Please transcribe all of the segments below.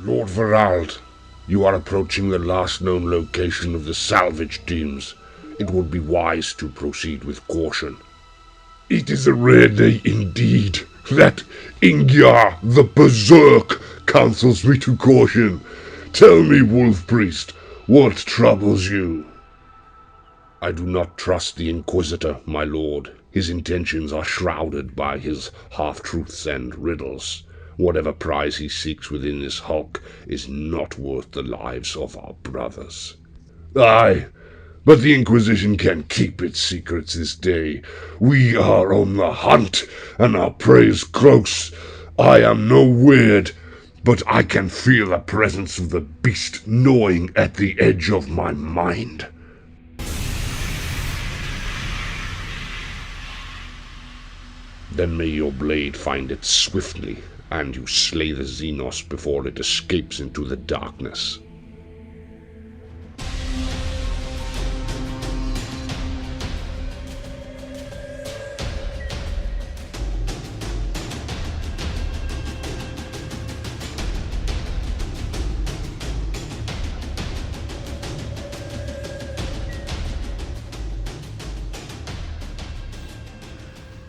Lord Verald, you are approaching the last known location of the salvage teams. It would be wise to proceed with caution. It is a rare day indeed that Ingyar the Berserk counsels me to caution. Tell me, Wolf Priest, what troubles you? I do not trust the Inquisitor, my lord. His intentions are shrouded by his half-truths and riddles. Whatever prize he seeks within this hulk is not worth the lives of our brothers. Aye, but the Inquisition can keep its secrets this day. We are on the hunt, and our prey is close. I am no weird, but I can feel the presence of the beast gnawing at the edge of my mind. Then may your blade find it swiftly, and you slay the Xenos before it escapes into the darkness.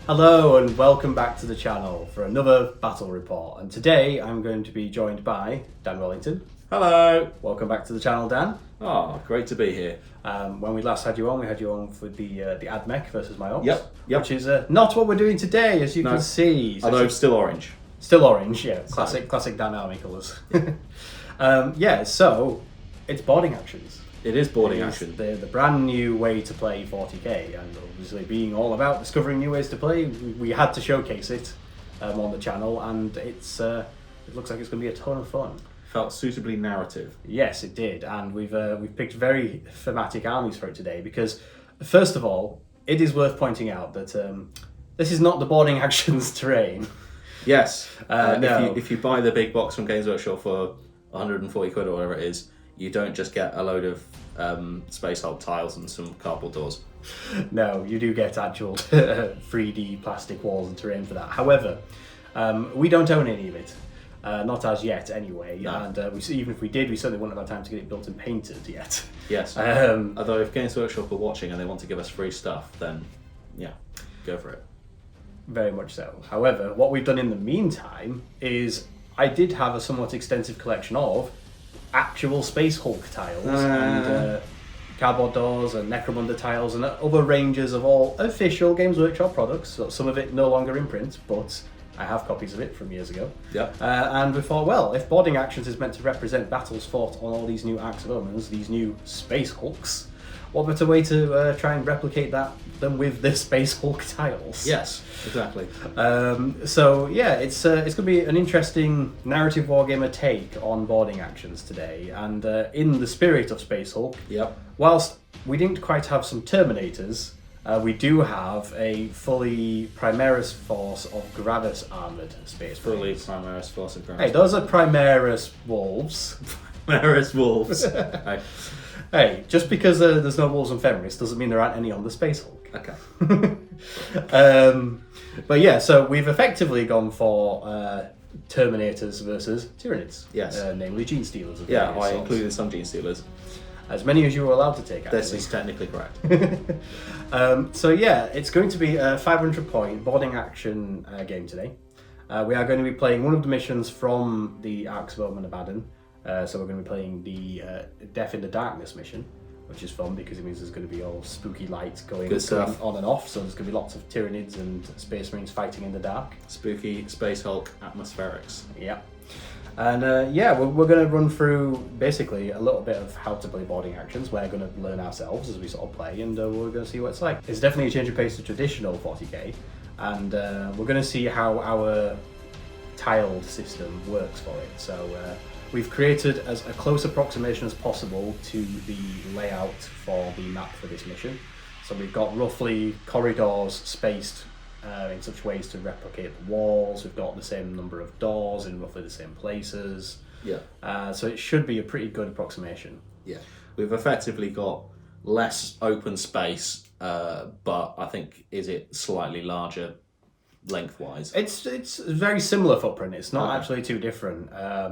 Hello and welcome back to the channel for another battle report, and today I'm going to be joined by Dan Wellington. Hello! Welcome back to the channel, Dan. Oh, great to be here. When we last had you on, we had you on for the AdMech versus my Ops. Yep. Which is not what we're doing today, as you can see. Although still orange. Still orange, yeah. Classic Dan Army colours. So it's boarding actions. It is boarding action. The brand new way to play 40k, and obviously being all about discovering new ways to play, we had to showcase it on the channel, and it looks like it's going to be a ton of fun. Felt suitably narrative. Yes, it did, and we've picked very thematic armies for it today because, first of all, it is worth pointing out that this is not the boarding actions terrain. Yes. No. If you buy the big box from Games Workshop for 140 quid or whatever it is, you don't just get a load of Space Hulk tiles and some cardboard doors. No, you do get actual 3D plastic walls and terrain for that. However, we don't own any of it. Not as yet, anyway. No. And even if we did, we certainly wouldn't have had time to get it built and painted yet. Yes. Although if Games Workshop are watching and they want to give us free stuff, then yeah, go for it. Very much so. However, what we've done in the meantime is I did have a somewhat extensive collection of actual Space Hulk tiles and cardboard doors and Necromunda tiles and other ranges of all official Games Workshop products. So some of it no longer in print, but I have copies of it from years ago. Yep. And we thought, well, if boarding actions is meant to represent battles fought on all these new Arks of Omens, these new Space Hulks, what better way to try and replicate that than with the Space Hulk tiles? Yes, exactly. So yeah, it's going to be an interesting narrative wargamer take on boarding actions today, and in the spirit of Space Hulk, Yep. whilst we didn't quite have some Terminators, we do have a fully Primaris Force of Gravis armoured space Fully marines. Primaris Force of Gravis. Hey, those are Primaris wolves. Primaris Wolves. Right. Hey, just because there's no wolves on Fenris doesn't mean there aren't any on the Space Hulk. Okay. But yeah, so we've effectively gone for Terminators versus Tyranids. Yes. Namely Gene Stealers. Of Yeah, various I sorts. included some Gene Stealers. As many as you were allowed to take, actually. This is technically correct. So yeah, it's going to be a 500-point boarding action game today. We are going to be playing one of the missions from the Arks of Omen Abaddon. So we're going to be playing the Death in the Darkness mission, which is fun because it means there's going to be all spooky lights going on and off. So there's going to be lots of Tyranids and Space Marines fighting in the dark. Spooky Space Hulk atmospherics. Yeah. And we're going to run through basically a little bit of how to play boarding actions. We're going to learn ourselves as we sort of play, and we're going to see what it's like. It's definitely a change of pace to traditional 40k, and we're going to see how our tiled system works for it. So we've created as a close approximation as possible to the layout for the map for this mission. So we've got roughly corridors spaced in such ways to replicate the walls. We've got the same number of doors in roughly the same places. Yeah. So it should be a pretty good approximation. Yeah. We've effectively got less open space, but I think is it slightly larger lengthwise. It's a very similar footprint. It's not actually too different.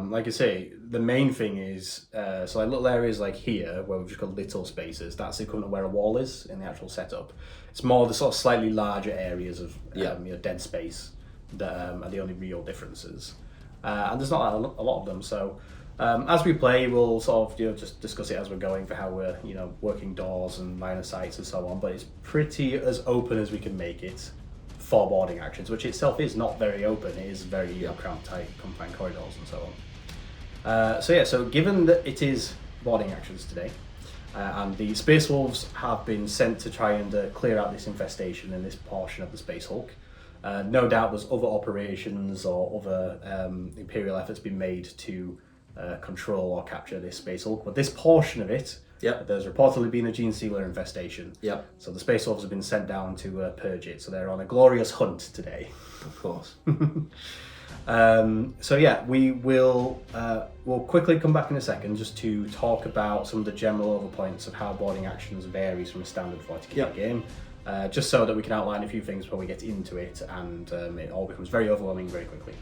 Like I say, the main thing is so like little areas like here where we've just got little spaces. That's equivalent to where a wall is in the actual setup. It's more the sort of slightly larger areas of dead space that are the only real differences. And there's not a lot of them. So as we play, we'll sort of just discuss it as we're going for how we're working doors and line of sights and so on. But it's pretty as open as we can make it for boarding actions, which itself is not very open. It is very cramped, tight, confined corridors and so on. So given that it is boarding actions today, and the Space Wolves have been sent to try and clear out this infestation in this portion of the Space Hulk. No doubt there's other operations or other Imperial efforts being made to control or capture this Space Hulk, but this portion of it, there's reportedly been a gene stealer infestation. So the Space Wolves have been sent down to purge it, so they're on a glorious hunt today. Of course. We will we'll quickly come back in a second just to talk about some of the general overpoints of how boarding actions varies from a standard 40k game, just so that we can outline a few things before we get into it, and it all becomes very overwhelming very quickly.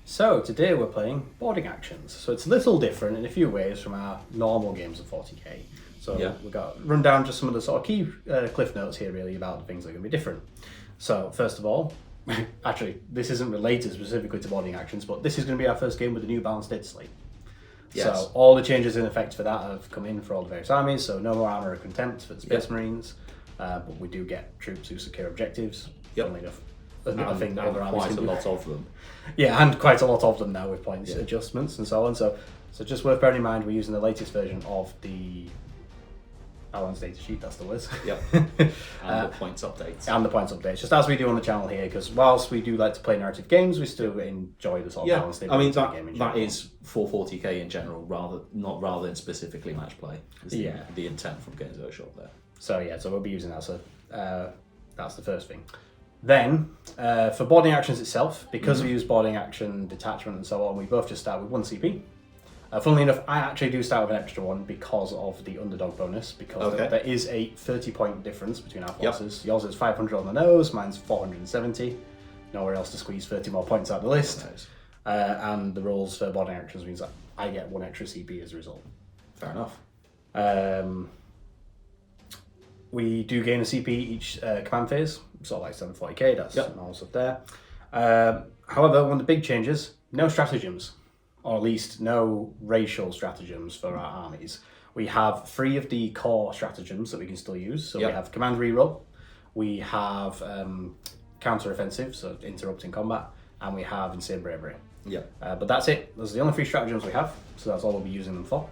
So today we're playing boarding actions. So it's a little different in a few ways from our normal games of 40k. So we've got run down just some of the sort of key cliff notes here really about the things that are going to be different. So first of all, actually this isn't related specifically to boarding actions, but this is going to be our first game with the new balanced data slate. So all the changes in effect for that have come in for all the various armies. So no more armor of contempt for the Space Marines, but we do get troops who secure objectives. Funnily enough. Another thing that other armies can do. Quite a lot of them. Yeah, and quite a lot of them now with points adjustments and so on. So just worth bearing in mind, we're using the latest version of the Alan's data sheet, that's the words. And the points updates. And the points updates, just as we do on the channel here, because whilst we do like to play narrative games, we still enjoy the sort of balanced game. That is for 40k in general, rather than specifically match play. The intent from Games Workshop there. So we'll be using that. So that's the first thing. Then, for boarding actions itself, because we use boarding action, detachment and so on, we both just start with 1 CP. Funnily enough, I actually do start with an extra one because of the underdog bonus, because there is a 30-point difference between our forces. Yours is 500 on the nose, mine's 470. Nowhere else to squeeze 30 more points out of the list. And the rules for boarding actions means that I get 1 extra CP as a result. Fair enough. We do gain a CP each command phase, sort of like 740k, that's normal stuff there. However, one of the big changes, no stratagems, or at least no racial stratagems for our armies. We have 3 of the core stratagems that we can still use. So we have command reroll, we have counter-offensive, so interrupting combat, and we have insane bravery. But that's it. Those are the only 3 stratagems we have, so that's all we'll be using them for.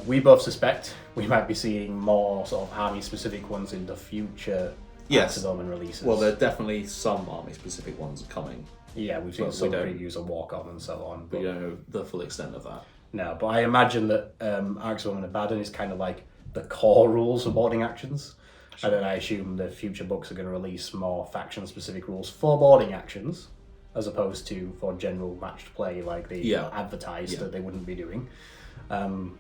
We both suspect we might be seeing more sort of army-specific ones in the future Arks of Omen releases. Well, there are definitely some army-specific ones coming. Yeah, we've seen some previews of Warcom and so on. But we don't know the full extent of that. No, but I imagine that Arks of Omen and Abaddon is kind of like the core rules for boarding actions. And then I assume the future books are going to release more faction-specific rules for boarding actions, as opposed to for general matched play like they advertised that they wouldn't be doing. So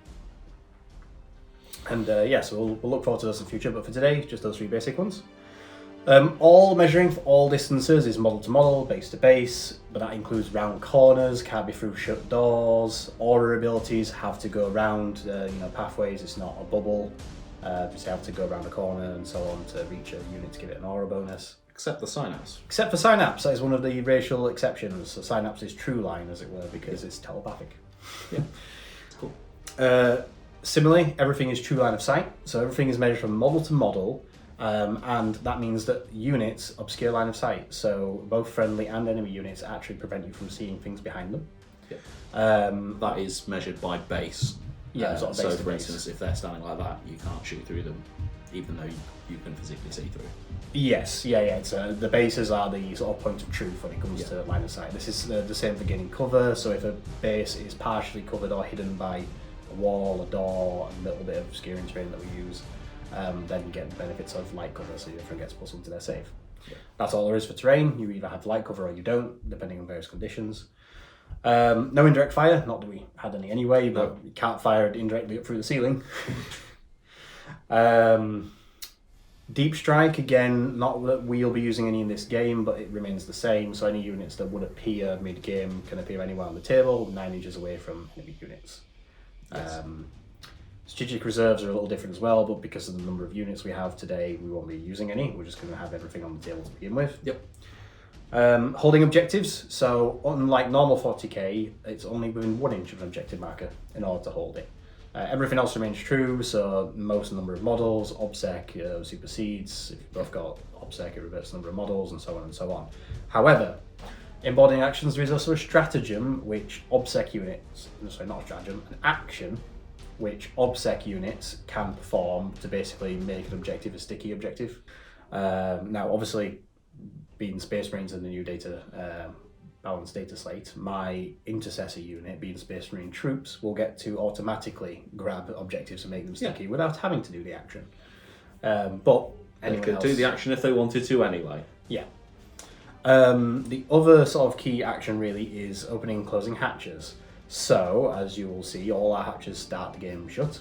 we'll look forward to those in the future, but for today, just those 3 basic ones. All measuring for all distances is model to model, base to base, but that includes round corners, can't be through shut doors. Aura abilities have to go around pathways, it's not a bubble. Just have to go around a corner and so on to reach a unit to give it an aura bonus. Except the Synapse. Except for Synapse, that is one of the racial exceptions. So Synapse is true line, as it were, because it's telepathic. It's cool. Similarly, everything is true line of sight, so everything is measured from model to model, and that means that units obscure line of sight, so both friendly and enemy units actually prevent you from seeing things behind them. That is measured by base. Sort of base so to for base. instance, if they're standing like that, you can't shoot through them, even though you can physically see through. Yes, it's, the bases are the sort of point of truth when it comes to line of sight. This is the same for gaining cover, so if a base is partially covered or hidden by a wall, a door, a little bit of obscuring terrain that we use, then you get the benefits of light cover, so your friend gets plus 1 to their save. That's all there is for terrain. You either have light cover or you don't, depending on various conditions. No indirect fire, not that we had any anyway, but you can't fire it indirectly up through the ceiling. Deep Strike, again, not that we'll be using any in this game, but it remains the same. So any units that would appear mid-game can appear anywhere on the table, 9 inches away from enemy units. Yes. Strategic reserves are a little different as well, but because of the number of units we have today, we won't be using any. We're just going to have everything on the table to begin with. Yep. Holding objectives. So unlike normal 40k, it's only within 1 inch of an objective marker in order to hold it. Everything else remains true, so most number of models, OBSEC supersedes. If you've both got OBSEC, it reverts the number of models, and so on and so on. However, in boarding actions, there is also a stratagem which OBSEC units, sorry, not a stratagem, an action which OBSEC units can perform to basically make an objective a sticky objective. Now, obviously, being Space Marines in the new data balanced data slate, my intercessor unit, being Space Marine troops, will get to automatically grab objectives and make them sticky without having to do the action. But They could do the action if they wanted to anyway. Yeah. The other sort of key action really is opening and closing hatches. So, as you will see, all our hatches start the game shut.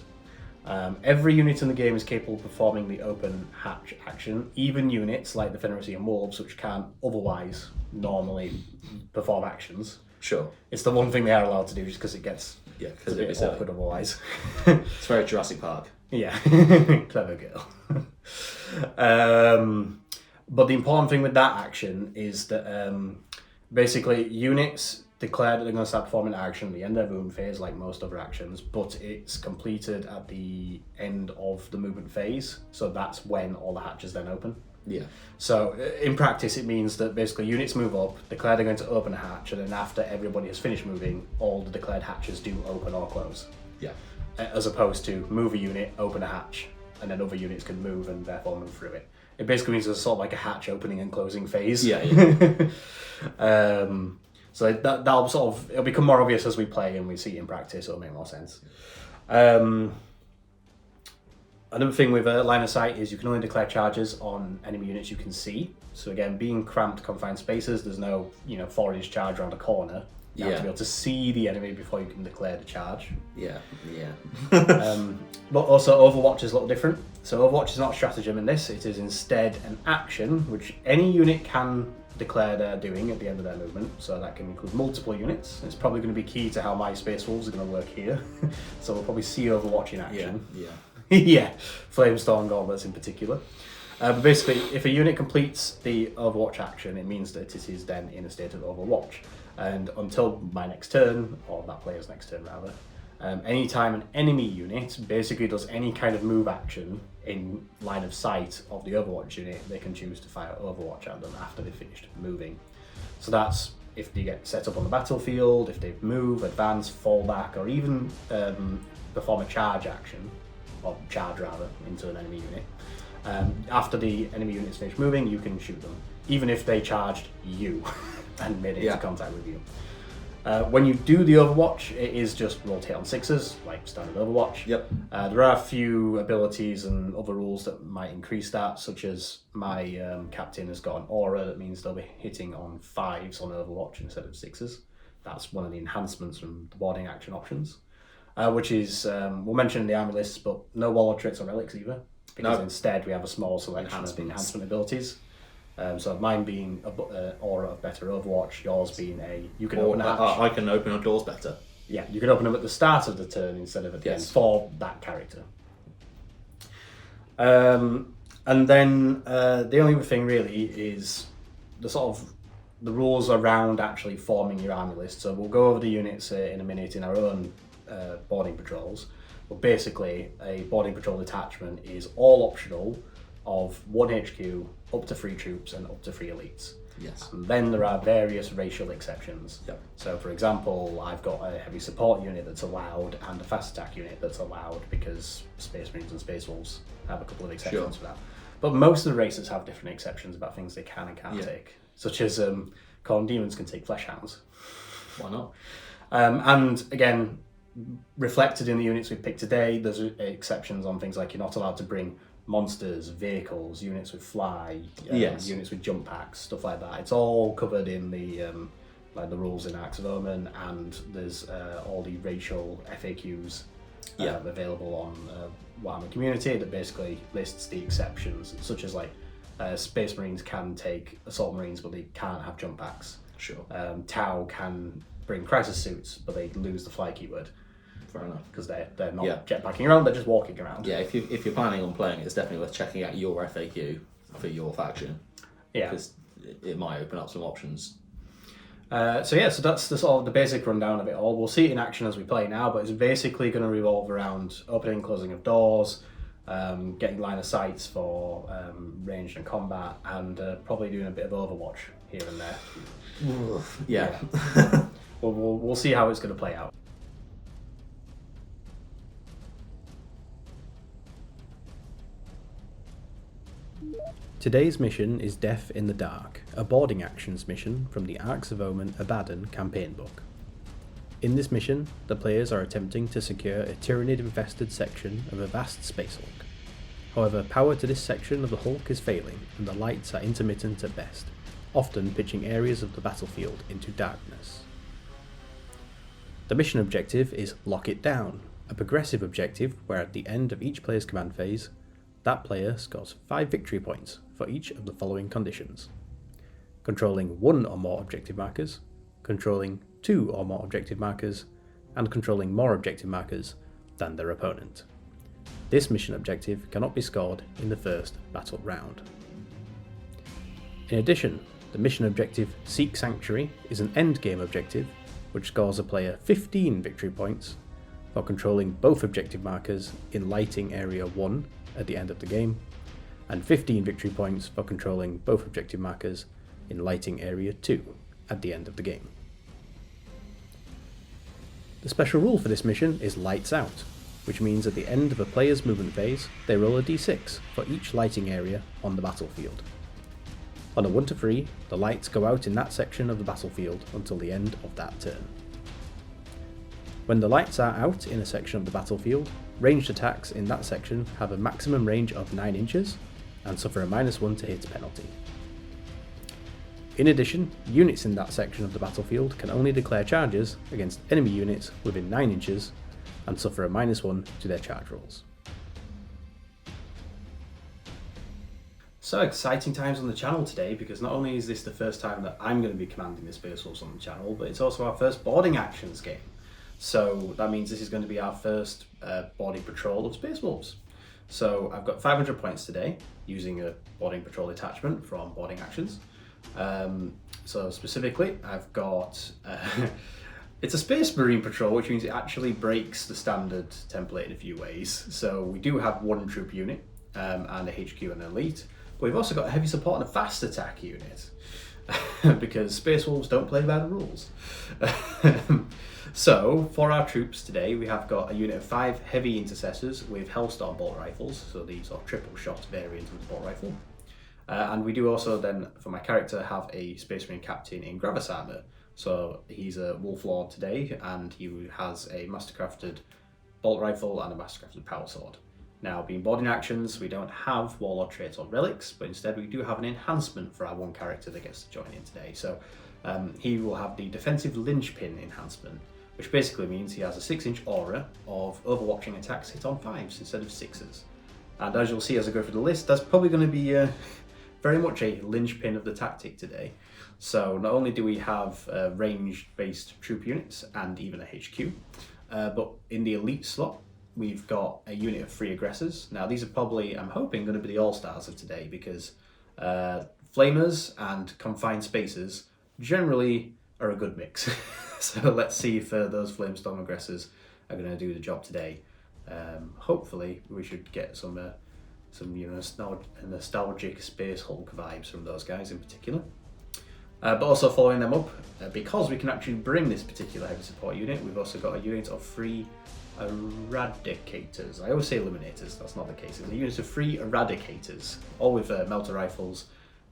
Every unit in the game is capable of performing the open hatch action, even units like the Fenrisian Wolves, which can't otherwise normally perform actions. Sure. It's the one thing they are allowed to do just because it gets Yeah, a because it'd be bit silly. awkward otherwise. It's very Jurassic Park. Yeah, clever girl. But the important thing with that action is that basically units declare that they're going to start performing action at the end of their movement phase, like most other actions, but it's completed at the end of the movement phase, so that's when all the hatches then open. Yeah. So in practice, it means that basically units move up, declare they're going to open a hatch, and then after everybody has finished moving, all the declared hatches do open or close. Yeah. As opposed to move a unit, open a hatch, and then other units can move and therefore move through it. It basically means there's sort of like a hatch opening and closing phase. Yeah. So that'll sort of, it'll become more obvious as we play and we see it in practice, it'll make more sense. Another thing with line of sight is you can only declare charges on enemy units you can see. So again, being cramped, confined spaces, there's no 4-inch charge around a corner. You have to be able to see the enemy before you can declare the charge. Yeah. But also Overwatch is a little different. So Overwatch is not a stratagem in this, it is instead an action which any unit can declare they're doing at the end of their movement. So that can include multiple units. It's probably going to be key to how my Space Wolves are going to work here. So we'll probably see Overwatch in action. Yeah. Yeah, Flamestorm Gauntlets in particular. But basically, if a unit completes the Overwatch action, it means that it is then in a state of Overwatch. And until my next turn, or that player's next turn rather, anytime an enemy unit basically does any kind of move action in line of sight of the Overwatch unit, they can choose to fire Overwatch at them after they've finished moving. So that's if they get set up on the battlefield, if they move, advance, fall back, or even perform a charge action, or charge rather, into an enemy unit. After the enemy unit's finished moving, you can shoot them, even if they charged you and made it into contact with you. When you do the Overwatch, it is just rotate on 6s, like standard Overwatch. Yep. There are a few abilities and other rules that might increase that, such as my captain has got an aura that means they'll be hitting on 5s on Overwatch instead of 6s. That's one of the enhancements from the boarding action options. Which is, we'll mention in the army lists, but no Warlord traits or relics either, because instead we have a small selection of enhancement abilities. So mine being aura of better Overwatch, yours being you can open a hatch. I can open doors better. Yeah, you can open them at the start of the turn instead of at the end for that character. And then the only other thing really is the sort of the rules around actually forming your army list. So we'll go over the units in a minute in our own boarding patrols. But basically, a boarding patrol detachment is all optional of 1 HQ, up to 3 troops, and up to 3 elites. Yes. And then there are various racial exceptions. Yep. So, for example, I've got a heavy support unit that's allowed and a fast attack unit that's allowed because Space Marines and Space Wolves have a couple of exceptions for that. But most of the races have different exceptions about things they can and can't take, such as Khorne Demons can take Flesh Hounds. Why not? And again, reflected in the units we've picked today, there's exceptions on things like you're not allowed to bring monsters, vehicles, units with fly, units with jump packs, stuff like that. It's all covered in the like the rules in Arks of Omen, and there's all the racial FAQs available on Warhammer Community that basically lists the exceptions, such as like Space Marines can take Assault Marines, but they can't have jump packs. Sure. Tau can bring crisis suits, but they lose the fly keyword. Fair enough. Because they're not jetpacking around, they're just walking around. Yeah, if you're planning on playing, it's definitely worth checking out your FAQ for your faction. Yeah. Because it might open up some options. So that's the sort of the basic rundown of it all. We'll see it in action as we play now, but it's basically going to revolve around opening and closing of doors, getting line of sights for ranged and combat, and probably doing a bit of Overwatch here and there. Yeah. We'll see how it's going to play out. Today's mission is Death in the Dark, a boarding actions mission from the Arks of Omen Abaddon campaign book. In this mission, the players are attempting to secure a Tyranid-infested section of a vast space hulk. However, power to this section of the hulk is failing, and the lights are intermittent at best, often pitching areas of the battlefield into darkness. The mission objective is Lock It Down, a progressive objective where at the end of each player's command phase, that player scores 5 victory points for each of the following conditions: controlling 1 or more objective markers, controlling 2 or more objective markers, and controlling more objective markers than their opponent. This mission objective cannot be scored in the first battle round. In addition, the mission objective Seek Sanctuary is an endgame objective which scores a player 15 victory points for controlling both objective markers in Lighting Area 1 at the end of the game, and 15 victory points for controlling both objective markers in Lighting Area 2 at the end of the game. The special rule for this mission is Lights Out, which means at the end of a player's movement phase, they roll a d6 for each lighting area on the battlefield. On a 1 to 3, the lights go out in that section of the battlefield until the end of that turn. When the lights are out in a section of the battlefield, ranged attacks in that section have a maximum range of 9 inches and suffer a -1 to hit penalty. In addition, units in that section of the battlefield can only declare charges against enemy units within 9 inches and suffer a -1 to their charge rolls. So exciting times on the channel today, because not only is this the first time that I'm going to be commanding the Space Wolves on the channel, but it's also our first boarding actions game. So that means this is going to be our first boarding patrol of Space Wolves. So I've got 500 points today using a boarding patrol attachment from Boarding Actions. So specifically, I've got it's a Space Marine patrol, which means it actually breaks the standard template in a few ways. So we do have 1 troop unit and a HQ and an elite, but we've also got a heavy support and a fast attack unit because Space Wolves don't play by the rules. So, for our troops today, we have got a unit of 5 heavy intercessors with Hellstorm bolt rifles, so these are triple shot variant of the bolt rifle. And we do also then, for my character, have a Space Marine captain in Gravis armor. So he's a Wolf Lord today, and he has a mastercrafted bolt rifle and a mastercrafted power sword. Now, being boarding actions, we don't have Warlord traits or relics, but instead we do have an enhancement for our one character that gets to join in today. So he will have the defensive linchpin enhancement, which basically means he has a 6-inch aura of overwatching attacks hit on 5s instead of 6s. And as you'll see as I go through the list, that's probably going to be very much a linchpin of the tactic today. So not only do we have range-based troop units and even a HQ, but in the elite slot, we've got a unit of 3 aggressors. Now these are probably, I'm hoping, going to be the all-stars of today, because flamers and confined spacers generally are a good mix. So let's see if those Flamestorm aggressors are going to do the job today. Hopefully we should get some nostalgic Space Hulk vibes from those guys in particular. But also following them up, because we can actually bring this particular heavy support unit, we've also got a unit of 3 Eradicators. I always say Eliminators, that's not the case. It's a unit of 3 Eradicators, all with melter rifles,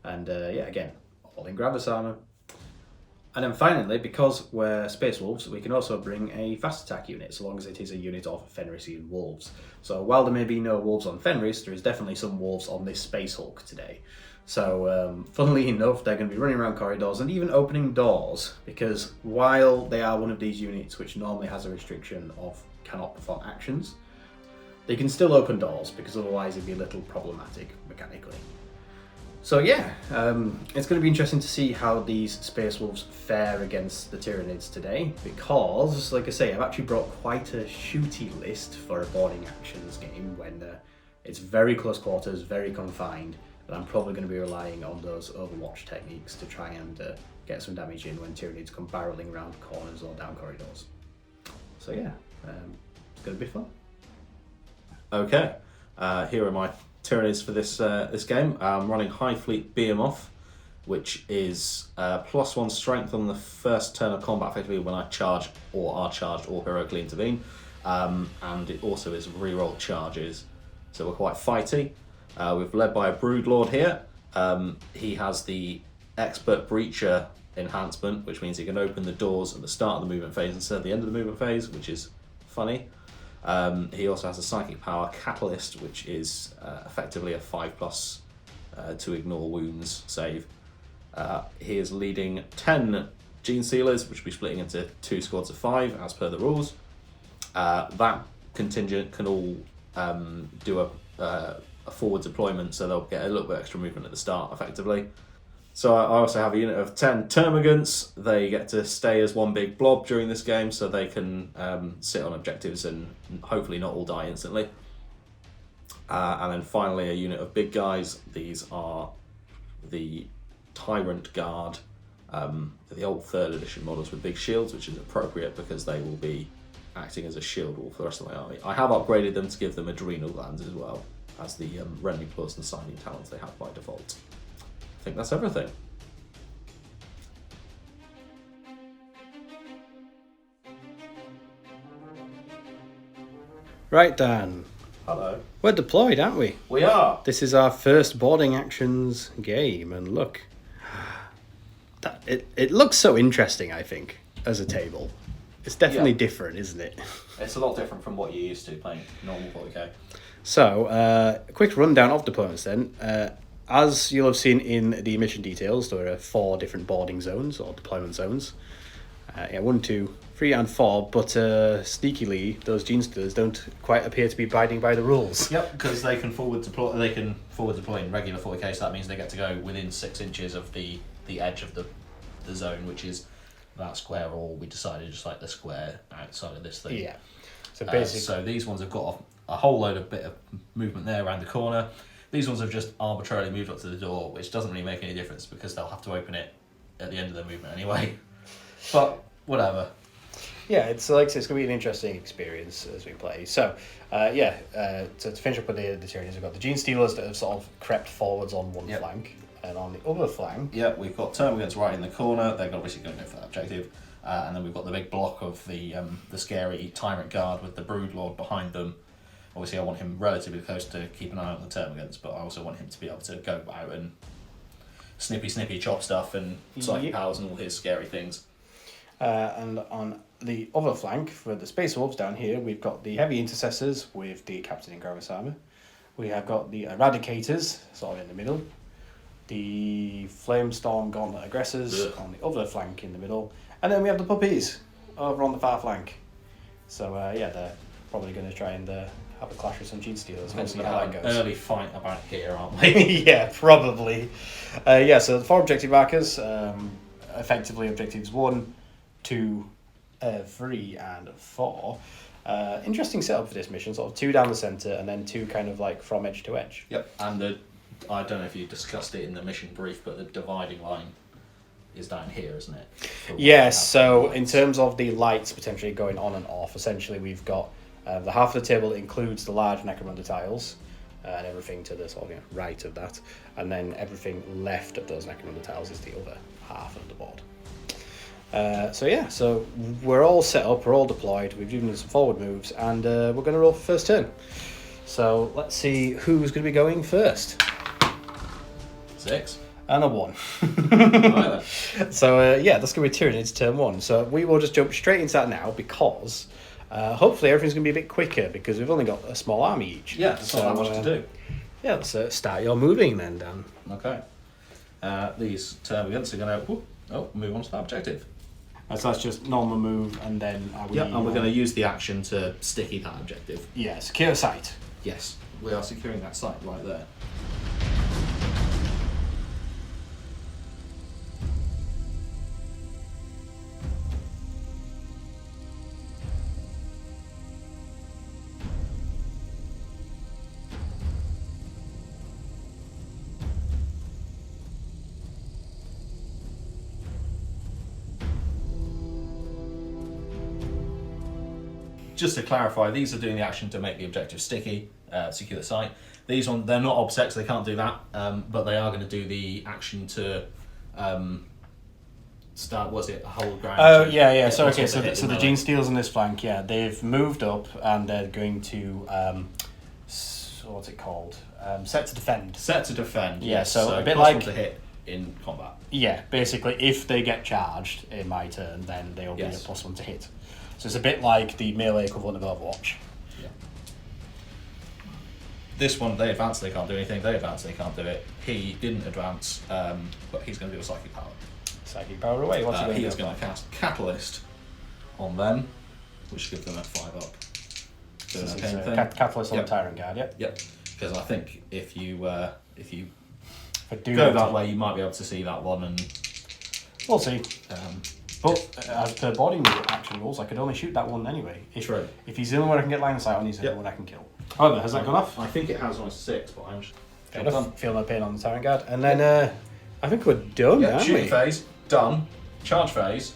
and again, all in Gravis armor. And then finally, because we're Space Wolves, we can also bring a fast attack unit, so long as it is a unit of Fenrisian wolves. So while there may be no wolves on Fenris, there is definitely some wolves on this Space Hulk today. So funnily enough, they're going to be running around corridors and even opening doors, because while they are one of these units which normally has a restriction of cannot perform actions. They can still open doors, because otherwise it'd be a little problematic mechanically. So yeah, it's going to be interesting to see how these Space Wolves fare against the Tyranids today, because, like I say, I've actually brought quite a shooty list for a boarding actions game when it's very close quarters, very confined, and I'm probably going to be relying on those Overwatch techniques to try and get some damage in when Tyranids come barreling around corners or down corridors. So yeah, it's going to be fun. Okay, here are my Tyranids for this game. I'm running High Fleet Behemoth, which is +1 strength on the first turn of combat, effectively when I charge or are charged or heroically intervene, and it also is reroll charges, so we're quite fighty. We're led by a Broodlord here. He has the Expert Breacher enhancement, which means he can open the doors at the start of the movement phase instead of the end of the movement phase, which is funny. He also has a Psychic Power Catalyst, which is effectively a 5+ to ignore wounds save. He is leading 10 Gene Stealers, which will be splitting into 2 squads of 5 as per the rules. That contingent can all do a forward deployment, so they'll get a little bit extra movement at the start effectively. So I also have a unit of 10 Termagants. They get to stay as one big blob during this game, so they can sit on objectives and hopefully not all die instantly. And then finally a unit of big guys. These are the Tyrant Guard, the old 3rd edition models with big shields, which is appropriate because they will be acting as a shield wall for the rest of my army. I have upgraded them to give them adrenal glands as well as the Rending Plus and Signing Talents they have by default. I think that's everything. Right, Dan. Hello. We're deployed, aren't we? We are. This is our first boarding actions game, and look, it looks so interesting. I think as a table, it's definitely different, isn't it? It's a lot different from what you're used to playing normal 40k. So, a quick rundown of deployments then. As you'll have seen in the mission details, there are 4 different boarding zones or deployment zones. 1, 2, 3, and 4. But sneakily, those Gene Stealers don't quite appear to be abiding by the rules. Yep, because they can forward deploy. They can forward deploy in regular 40k, so that means they get to go within 6 inches of the edge of the zone, which is that square, or we decided just like the square outside of this thing. Yeah. So basically, so these ones have got a whole load of bit of movement there around the corner. These ones have just arbitrarily moved up to the door, which doesn't really make any difference because they'll have to open it at the end of their movement anyway. But whatever. Yeah, it's going to be an interesting experience as we play. So, to finish up with the Tyranids, we've got the Gene Stealers that have sort of crept forwards on one flank, and on the other flank... Yeah, we've got Termagants right in the corner. They're obviously going to go for that objective. And then we've got the big block of the scary Tyrant Guard with the Broodlord behind them. Obviously, I want him relatively close to keep an eye on the Termagants, but I also want him to be able to go out and snippy chop stuff and psychic powers and all his scary things. And on the other flank, for the Space Wolves down here, we've got the Heavy Intercessors with the Captain in Gravis armour. We have got the Eradicators, sort of in the middle. The Flamestorm Gauntlet Aggressors on the other flank in the middle. And then we have the Puppies over on the far flank. So, they're probably going to try and have a clash with some Gene Stealers. We'll see how that goes. Early fight about here, aren't we? Yeah, probably. So the 4 objective markers, effectively objectives 1, 2, 3, and 4. Interesting setup for this mission, sort of 2 down the centre and then 2 kind of like from edge to edge. Yep, and I don't know if you discussed it in the mission brief, but the dividing line is down here, isn't it? Yes, so in terms of the lights potentially going on and off, essentially we've got the half of the table that includes the large Necromunda tiles and everything to the sort of right of that, and then everything left of those Necromunda tiles is the other half of the board. So we're all set up, we're all deployed, we've given some forward moves, and we're going to roll for first turn. So let's see who's going to be going first. 6. And a 1. Right then. So that's going to be Tyranids turn 1. So we will just jump straight into that now because hopefully everything's going to be a bit quicker because we've only got a small army each. Yeah, there's not that much to do. Yeah, let's start your moving then, Dan. Okay. These Termagants are going to move on to that objective. So that's just normal move, and then are we... Yep, and we're going to use the action to sticky that objective. Yeah, secure site. Yes, we are securing that site right there. Just to clarify, these are doing the action to make the objective sticky, secure the site. These ones, they're not obsects, they can't do that, but they are going to do the action to start, hold ground? Oh, yeah. So the Gene Stealers on this flank, they've moved up and they're going to, what's it called? Set to defend. Set to defend, yeah. Yes. So a bit possible like to hit in combat. Yeah, basically, if they get charged in my turn, then they'll be a +1 to hit. So it's a bit like the melee equivalent of Overwatch. Yeah. This one, they advance, they can't do anything. They advance, they can't do it. He didn't advance, but he's going to do a psychic power. Psychic power away. What's he is going to cast Catalyst on them, which gives them a 5 up. Catalyst on the Tyrant Guard, Yep. Because I think if you go that that way, you might be able to see that one, and we'll see. But as per boarding action rules, I could only shoot that one anyway. True. If he's the only one I can get line of sight on, he's the only one I can kill. However, has that gone off? I think it has on a 6, but I'm just... Feel no pain on the Tyrant Guard. And then I think we're done, aren't shooting we? phase, done. Charge phase,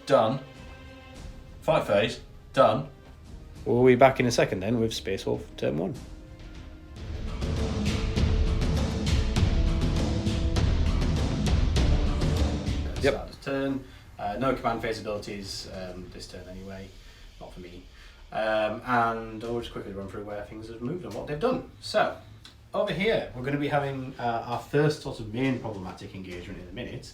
done. Fight phase, done. We'll be back in a second then with Space Wolf turn 1. Start the turn. No command phase abilities this turn anyway, not for me. And I'll just quickly run through where things have moved and what they've done. So, over here, we're going to be having our first sort of main problematic engagement in a minute,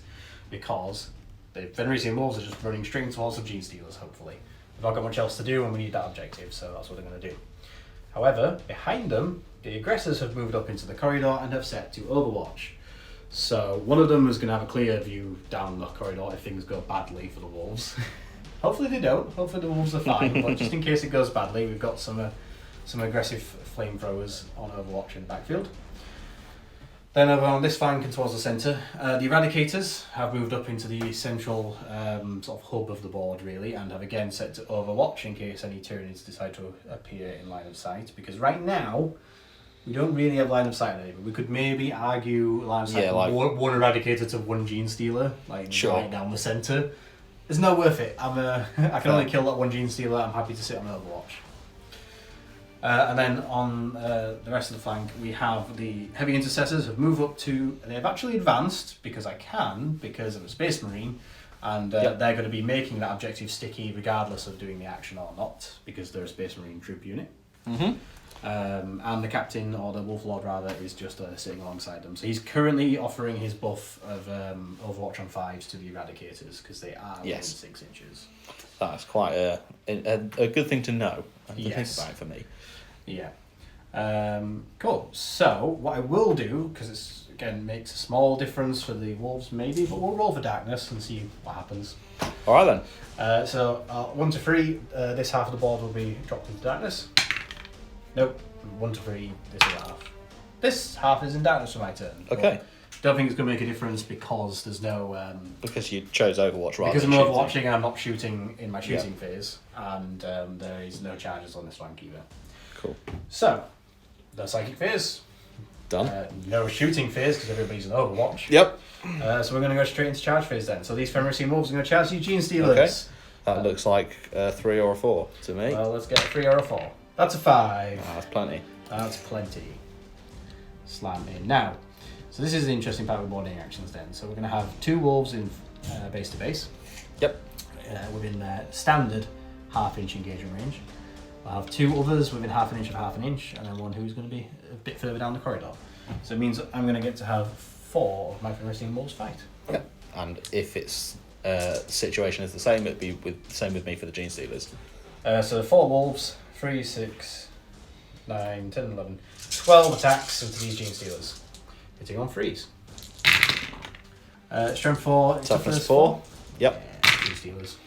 because the Fenrisian Wolves are just running straight towards the Gene Stealers, hopefully. They've not got much else to do and we need that objective, so that's what they're going to do. However, behind them, the aggressors have moved up into the corridor and have set to Overwatch. So one of them is going to have a clear view down the corridor if things go badly for the Wolves. Hopefully they don't. Hopefully the Wolves are fine, but just in case it goes badly, we've got some aggressive flamethrowers on Overwatch in the backfield. Then over on this flank and towards the centre, the Eradicators have moved up into the central sort of hub of the board really, and have again set to Overwatch in case any Tyranids decide to appear in line of sight, because right now we don't really have line of sight on anything. We could maybe argue line of sight from one Eradicator to one Gene Stealer, right down the centre. It's not worth it. I can only kill that one Gene Stealer. I'm happy to sit on Overwatch. And then on the rest of the flank, we have the Heavy Intercessors have moved up to... They've actually advanced, because I'm a Space Marine, and they're going to be making that objective sticky regardless of doing the action or not, because they're a Space Marine troop unit. Mm-hmm. And the captain, or the Wolf Lord rather, is just sitting alongside them. So he's currently offering his buff of Overwatch on 5s to the Eradicators, because they are within 6 inches. That's quite a good thing to know and to think about for me. Yeah. Cool. So what I will do, because it's again makes a small difference for the Wolves maybe, but we'll roll for darkness and see what happens. All right then. So 1 to 3, this half of the board will be dropped into darkness. Nope. 1 to 3, this is half. This half is in darkness for my turn. Okay. Don't think it's going to make a difference because there's no... because you chose Overwatch rather because than I'm shooting. Overwatching and I'm not shooting in my shooting phase, and there is no charges on this flank either. Cool. So, no psychic phase. Done. No shooting phase because everybody's in Overwatch. Yep. So we're going to go straight into charge phase then. So these Fenrisian Wolves are going to charge you Gene Stealers. Okay. That looks like a 3 or a 4 to me. Well, let's get a 3 or a 4. That's a 5. That's plenty. That's plenty. Slam in. Now, so this is the interesting part with boarding actions then. So we're going to have 2 Wolves in base to base. Yep. Within their standard half-inch engagement range. I'll have 2 others within half an inch, and then one who's going to be a bit further down the corridor. So it means I'm going to get to have 4 of my Fenrisian Wolves fight. Yep. And if it's situation is the same, it'd be the same with me for the Gene Stealers. So 4 Wolves, 3, 6, 9, 10, 11, 12 attacks into these Gene Stealers. Hitting on 3s. Strength 4. Toughness 4. Yep. Gene Stealers.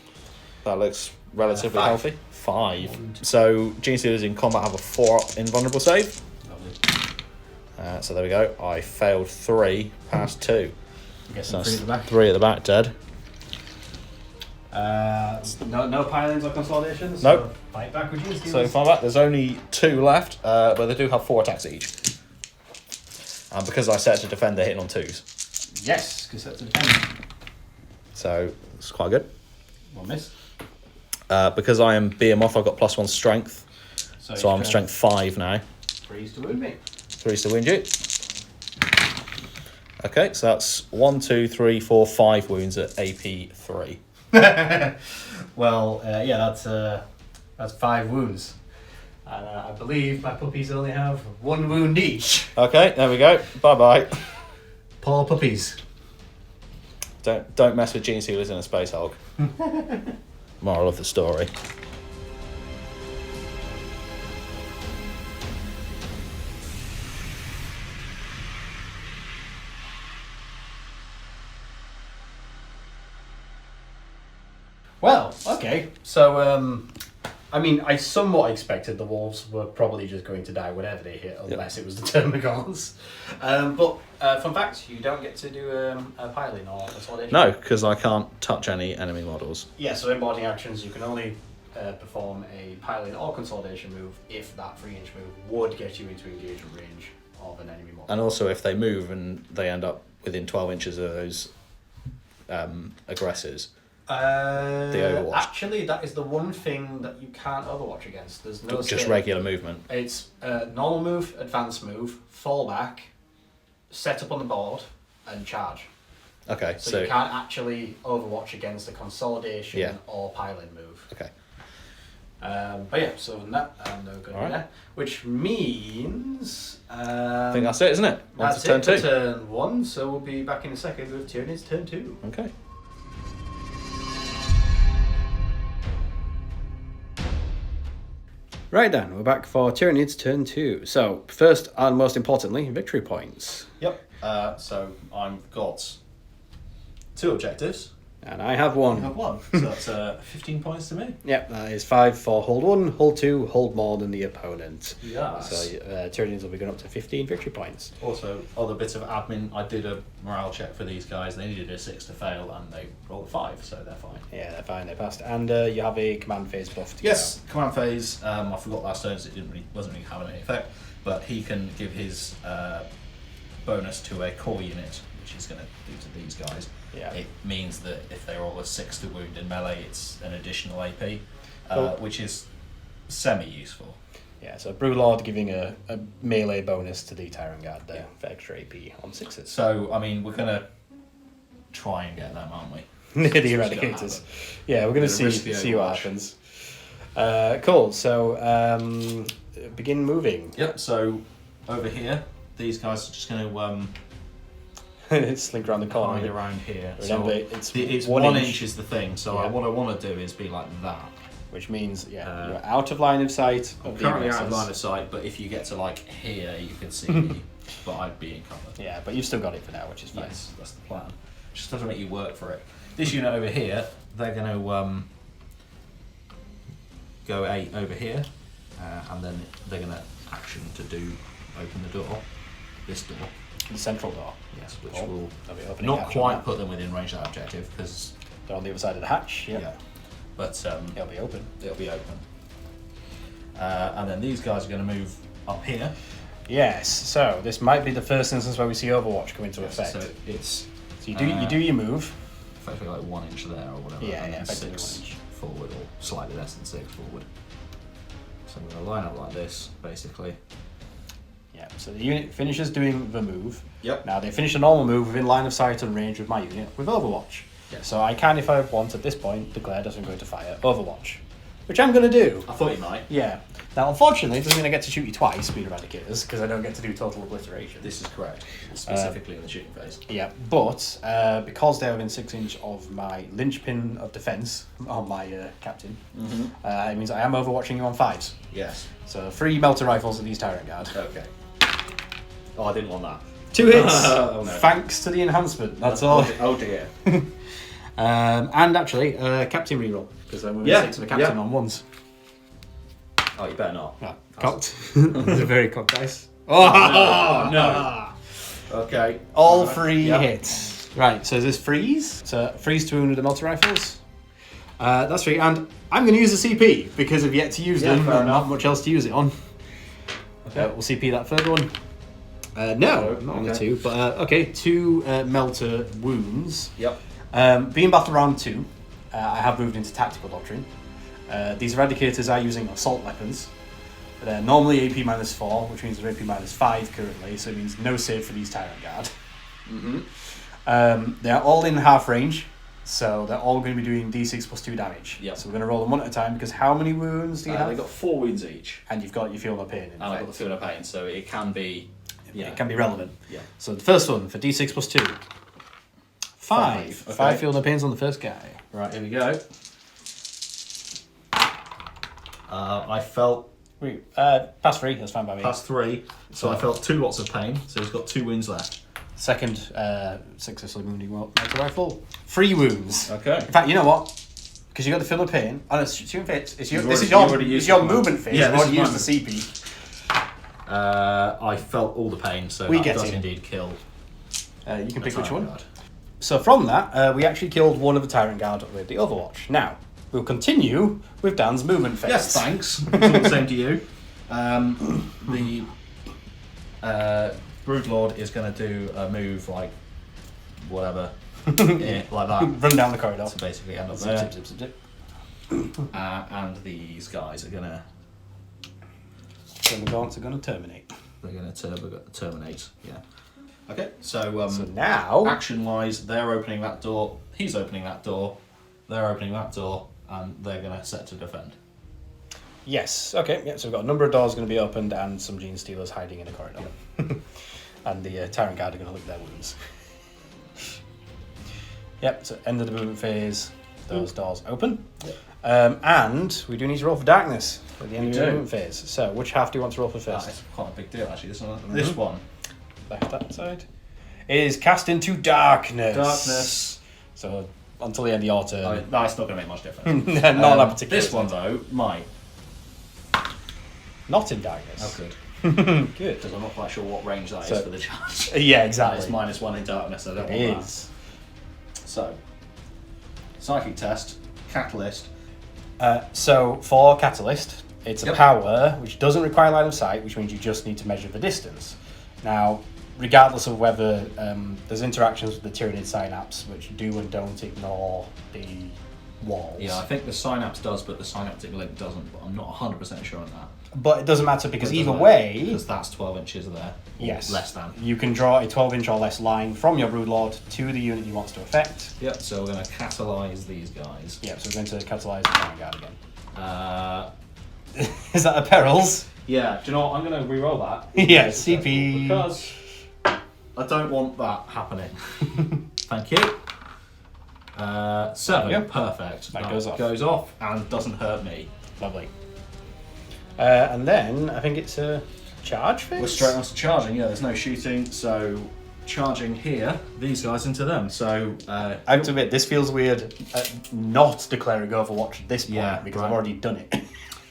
That looks relatively 5. healthy. 5. So Gene Stealers in combat have a 4 invulnerable save. Lovely. So there we go. I failed 3, passed 2. I guess So 3 at the back. 3 at the back, dead. No pilings or consolidations? Nope. So fight back with Gene So Stealers. find back, there's only 2 left, but they do have 4 attacks each. And because I set to defend, they're hitting on 2s. Yes, because that's a defense. So it's quite good. 1 miss. Because I am BMoff, I've got +1 strength. So I'm strength 5 now. 3's to wound me. 3's to wound you. Okay, so that's 1, 2, 3, 4, 5 wounds at AP 3. Well, yeah, that's 5 wounds. And I believe my puppies only have 1 wound each. Okay, there we go. Bye bye. Poor puppies. Don't mess with Gene Stealers in a Space Hulk. Moral of the story. Well, okay. So, I mean, I somewhat expected the wolves were probably just going to die whenever they hit, unless it was the Termagants. But fun fact, you don't get to do a piling or a consolidation. No, because I can't touch any enemy models. Yeah, so in boarding actions, you can only perform a piling or consolidation move if that 3-inch move would get you into engagement range of an enemy model. And also, if they move and they end up within 12 inches of those aggressors, the Overwatch. Actually, that is the one thing that you can't Overwatch against. There's no just skill. regular movement. It's normal move, advanced move, fall back, set up on the board, and charge. Okay, So so you can't actually Overwatch against a consolidation Yeah. or piling move. okay. But yeah, so on that, I'm no good Alright. there. Which means... I think that's it, isn't it? On that's to turn it for 2. turn 1, so we'll be back in a second with Tyranids turn 2. Okay. Right then, we're back for Tyranids turn 2. So, first and most importantly, victory points. Yep. So I've got 2 objectives. And I have 1. I have 1. So that's 15 points to me. Yep, that is 5 for hold 1, hold 2, hold more than the opponent. Yes. So Tyranids will be going up to 15 victory points. Also, other bits of admin. I did a morale check for these guys. They needed a 6 to fail, and they rolled a 5, so they're fine. Yeah, they're fine, they passed. And you have a command phase buff to Yes, command phase. I forgot last turn, so it wasn't really having any effect. But he can give his bonus to a core unit, which he's going to do to these guys. Yeah. It means that if they roll a 6 to wound in melee, it's an additional AP, Cool. which is semi-useful. Yeah, so Brewlord giving a melee bonus to the Tyrant Guard there for extra AP on 6s. So, I mean, we're going to try and get them, aren't we? The It's gonna Eradicators. happen. Yeah, we're going to Gonna risk see the what Overwatch. happens. Cool, so begin moving. Yep, so over here, these guys are just going to Slink around the corner. hide around here. Remember, So it's 1 1 inch is the thing, so Yeah. what I want to do is be like that. Which means, you're out of line of sight. I'm of the currently out of aggressors. line of sight, but if you get to like here, you can see me, but I'd be in cover. Yeah, but you've still got it for now, which is fine. Yes, that's the plan. Just have to make you work for it. This unit over here, they're going to go 8 over here, and then they're going to action to open the door, this door. The central door. Yes, which Oh, will they'll be opening not hatch on quite that. put them within range of that objective because They're on the other side of the hatch. Yep. yeah, but It'll be open. it'll be open. And then these guys are going to move up here. Yes, so this might be the first instance where we see Overwatch come into effect. So it's So you do your move. effectively like 1 inch there or whatever, Yeah, and yeah, then effectively 6 1 inch. forward or slightly less than 6 forward. So I'm going to line up like this, basically. Yeah, so the unit finishes doing the move. Yep. Now they finish a normal move within line of sight and range of my unit with Overwatch. Yes. So I can, if I want at this point, declare that I'm going to fire Overwatch. Which I'm going to do. I thought you might. Yeah. Now, unfortunately, it doesn't mean I get to shoot you twice, being Eradicators, because I don't get to do total obliteration. This is correct, specifically in the shooting phase. Yeah, but because they're within 6 inch of my linchpin of defence on my captain, it means I am overwatching you on 5s. Yes. So 3 melter rifles at these Tyrant Guard. Okay. Oh, I didn't want that. 2 hits! Oh, no. Thanks to the enhancement, that's all. Oh dear. And actually, captain reroll, because I'm going to stick to the captain on ones. Oh, you better not. Yeah, cocked. These are very cocked dice. Oh, no. Okay. All 3 hits. Right, so is this freeze? So freeze to wound with the melter rifles. That's 3, and I'm going to use the CP because I've yet to use them. fair and enough. not much else to use it on. Okay. We'll CP that third one. No, not on the 2, but okay, 2 melter wounds. Yep. Being battle round 2, I have moved into tactical doctrine. These eradicators are using assault weapons. They're normally AP -4, which means they're AP -5 currently, so it means no save for these Tyrant Guard. They're all in half range, so they're all going to be doing D6 plus 2 damage. Yep. So we're going to roll them one at a time, because how many wounds do you have? They've got 4 wounds each. And you've got your feel no pain. And I've got the feel of pain, so it can be... It can be relevant. Yeah. So the first one, for D6 plus 2. 5. Okay. 5 feel no pains on the first guy. Right, here we go. I felt Wait, pass 3, that's fine by me. past 3, so I felt 2 lots of pain, so he's got 2 wounds left. Second, successfully wounding melter rifle. 3 wounds. Okay. In fact, you know what? Because you got the feel of pain. Oh, no, it's your fits. This You've is already your used your it. movement phase. Yeah, You've this already is used the CP. I felt all the pain, so We that get does it. indeed kill. You can pick a which Tyrant one. Guard. So from that, we actually killed one of the Tyrant Guard with the Overwatch. Now, we'll continue with Dan's movement phase. Yes, thanks. It's all the same to you. The Broodlord is going to do a move like whatever, like that. Run down the corridor. To basically end up Zip, there. zip, zip, zip, zip. And these guys are going to Then the Gaunts are going to terminate. terminate. Yeah. Okay. So, So now... action-wise, they're opening that door. He's opening that door. They're opening that door, and they're going to set to defend. Yes, okay, yeah, so we've got a number of doors going to be opened and some Gene Stealers hiding in a corridor. And the Tyrant Guard are going to lick their wounds. Yep, so end of the movement phase, those doors open. Yep. And we do need to roll for darkness at the end of the do. movement phase. So which half do you want to roll for first? That's quite a big deal, actually. This one. Left that side. Is cast into darkness. Darkness. So until the end of your turn. That's not going to make much difference. Not on that particular This one, turn. though, might. Not in darkness. Oh, good. Good. Because I'm not quite sure what range that is So- for the charge. Yeah, It's exactly. -1 in darkness. I don't want It that. is. So, psychic test, catalyst. So for Catalyst, it's a Yep. power which doesn't require line of sight, which means you just need to measure the distance. Now, regardless of whether there's interactions with the Tyranid synapse, which do and don't ignore the walls. Yeah, I think the synapse does, but the synaptic link doesn't. But I'm not 100% sure on that. But it doesn't matter because either way, because that's 12 inches there. Or yes, less than. you can draw a 12-inch or less line from your Broodlord to the unit you want to affect. Yep. So we're going to catalyze these guys. Yep, so we're going to catalyze the Tyrant Guard again. Is that a perils? Yeah. Do you know what? I'm going to re-roll that. Yeah, CP. Because I don't want that happening. Thank you. 7. Yep. Perfect. That goes off. Goes off and doesn't hurt me. Lovely. And then I think it's a charge phase. We're straight on to charging. Yeah, there's no shooting, so charging here, these guys into them. So I have to admit, this feels weird not declaring Overwatch at this point because right. I've already done it.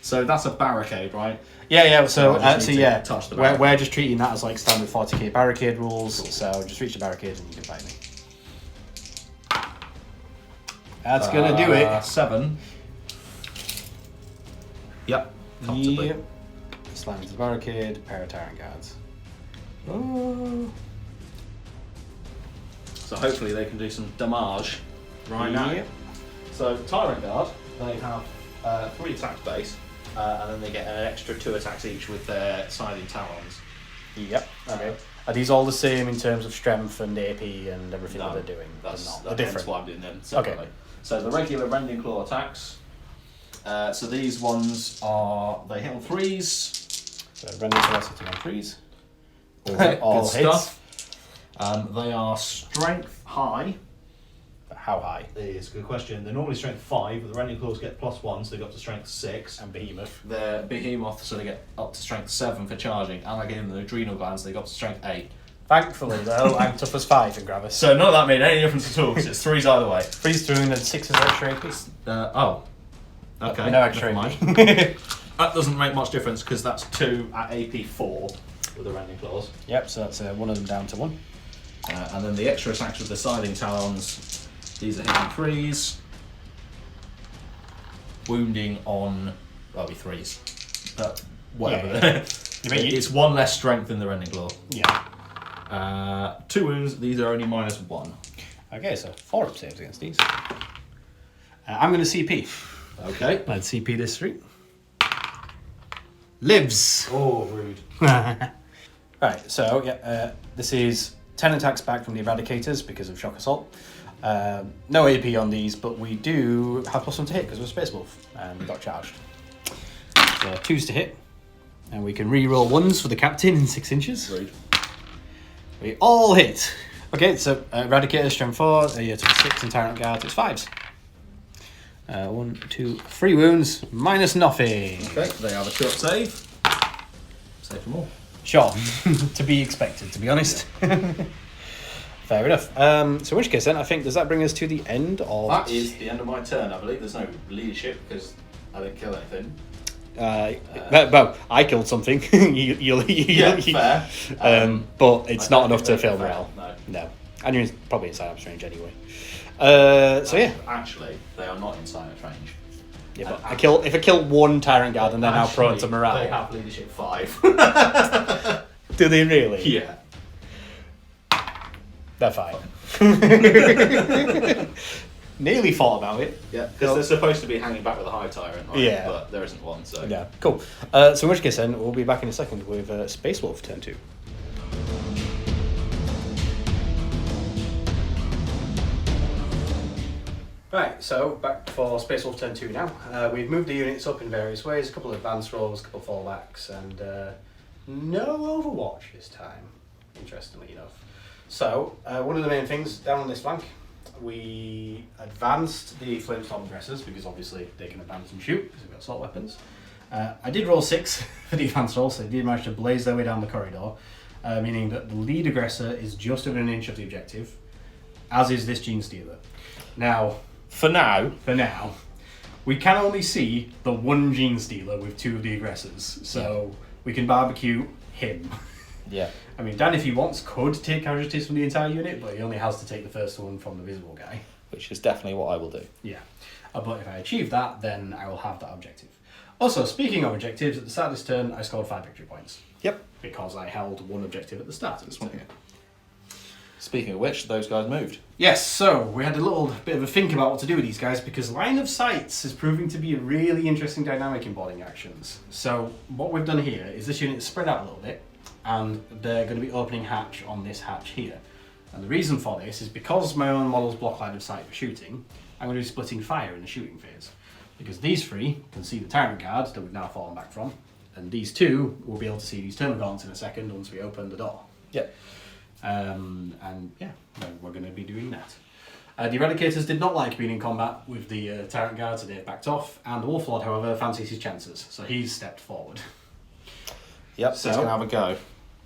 so that's a barricade, right? Yeah. So, I just need to yeah, touch the we're barricade. just treating that as like standard 40k barricade rules. So just reach the barricade and you can fight me. That's gonna do it. 7. Yep. Comfortably. Yep. Slam into the barricade. Pair of Tyrant Guards. Oh. So hopefully they can do some damage right now. Yep. So Tyrant Guard, they have 3 attacks base, and then they get an extra 2 attacks each with their siding talons. Yep. Okay. Are these all the same in terms of strength and AP and everything that they're doing? That's They're not. that's They're different. why I'm doing them separately. Okay. So the regular rending claw attacks. So these ones are they hit on 3s. So rendering velocity on 3s. All All good hits. stuff. They are strength high. How high? Is a good question. They're normally strength 5, but the rending claws get +1, so they go up to strength 6. And Behemoth. They're behemoth, so they get up to strength 7 for charging, and I give them the adrenal glands, they go up to strength 8. Thankfully, though, I'm tough as 5 in Gravis. So none of that made any difference at all, because it's 3s either way. 3's through and 6 is extra AP. Okay. No extra never AP. mind. That doesn't make much difference, because that's 2 at AP 4 with the rending claws. Yep, so that's one of them down to 1. And then the extra attacks with the scything talons, these are hitting 3s. Wounding on, well, be 3s. But whatever. Yeah. It's 1 less strength than the rending claw. Yeah. 2 wounds, these are only -1. Okay, so 4 up saves against these. I'm going to CP. Okay. Let's CP this 3. Lives. Oh, rude. Right, so this is 10 attacks back from the Eradicators because of Shock Assault. No AP on these, but we do have +1 to hit because we're Space Wolf and we got charged. So 2s to hit, and we can re-roll 1s for the captain in 6 inches. Rude. We all hit. Okay, so Eradicator, Strength 4, you took 6 and Tyrant Guard, it's 5s. 1, 2, 3 wounds, minus nothing. Okay, they have a 2-up save. Save for more. Sure, to be expected, to be honest. Fair enough. So in which case then, I think, does that bring us to the end of... That is the end of my turn, I believe. There's no leadership because I didn't kill anything. Well, I killed something. Fair. But it's not enough to fill fair. morale. No. And you're probably inside arm's range anyway. So yeah. Actually, they are not inside its range. Yeah, but if I kill 1 Tyrant Guard and then now prone to morale. They have leadership 5. Do they really? Yeah. They're fine. Nearly thought about it. Yeah, because they're supposed to be hanging back with a high tyrant, right? Yeah. But there isn't one, so... Yeah, cool. So in which case then, we'll be back in a second with Space Wolf turn 2. Right, so back for Space Wolf turn 2 now. We've moved the units up in various ways, a couple of advance rolls, a couple of fallbacks, and no Overwatch this time, interestingly enough. So, one of the main things down on this flank, we advanced the Flamestorm aggressors, because obviously they can advance and shoot, because they've got assault weapons. I did roll 6 for the advance roll, so they did manage to blaze their way down the corridor, meaning that the lead aggressor is just within an inch of the objective, as is this Gene Stealer. Now, For now, we can only see the 1 Gene Stealer with 2 of the aggressors, so we can barbecue him. Yeah. I mean, Dan, if he wants, could take casualties from the entire unit, but he only has to take the first one from the visible guy. Which is definitely what I will do. Yeah. But if I achieve that, then I will have that objective. Also, speaking of objectives, at the start of this turn, I scored 5 victory points. Yep. Because I held 1 objective at the start of this turn. Speaking of which, those guys moved. Yes, so we had a little bit of a think about what to do with these guys because line of sights is proving to be a really interesting dynamic in boarding actions. So what we've done here is this unit is spread out a little bit and they're going to be opening hatch on this hatch here. And the reason for this is because my own models block line of sight for shooting, I'm going to be splitting fire in the shooting phase. Because these 3 can see the Tyrant Guard that we've now fallen back from, and these 2 will be able to see these Termagants in a second once we open the door. Yep. And yeah, we're going to be doing that. The Eradicators did not like being in combat with the Tyrant Guard, so they've backed off. And the Wolf Lord, however, fancies his chances, so he's stepped forward. Yep, So- he's going to have a go.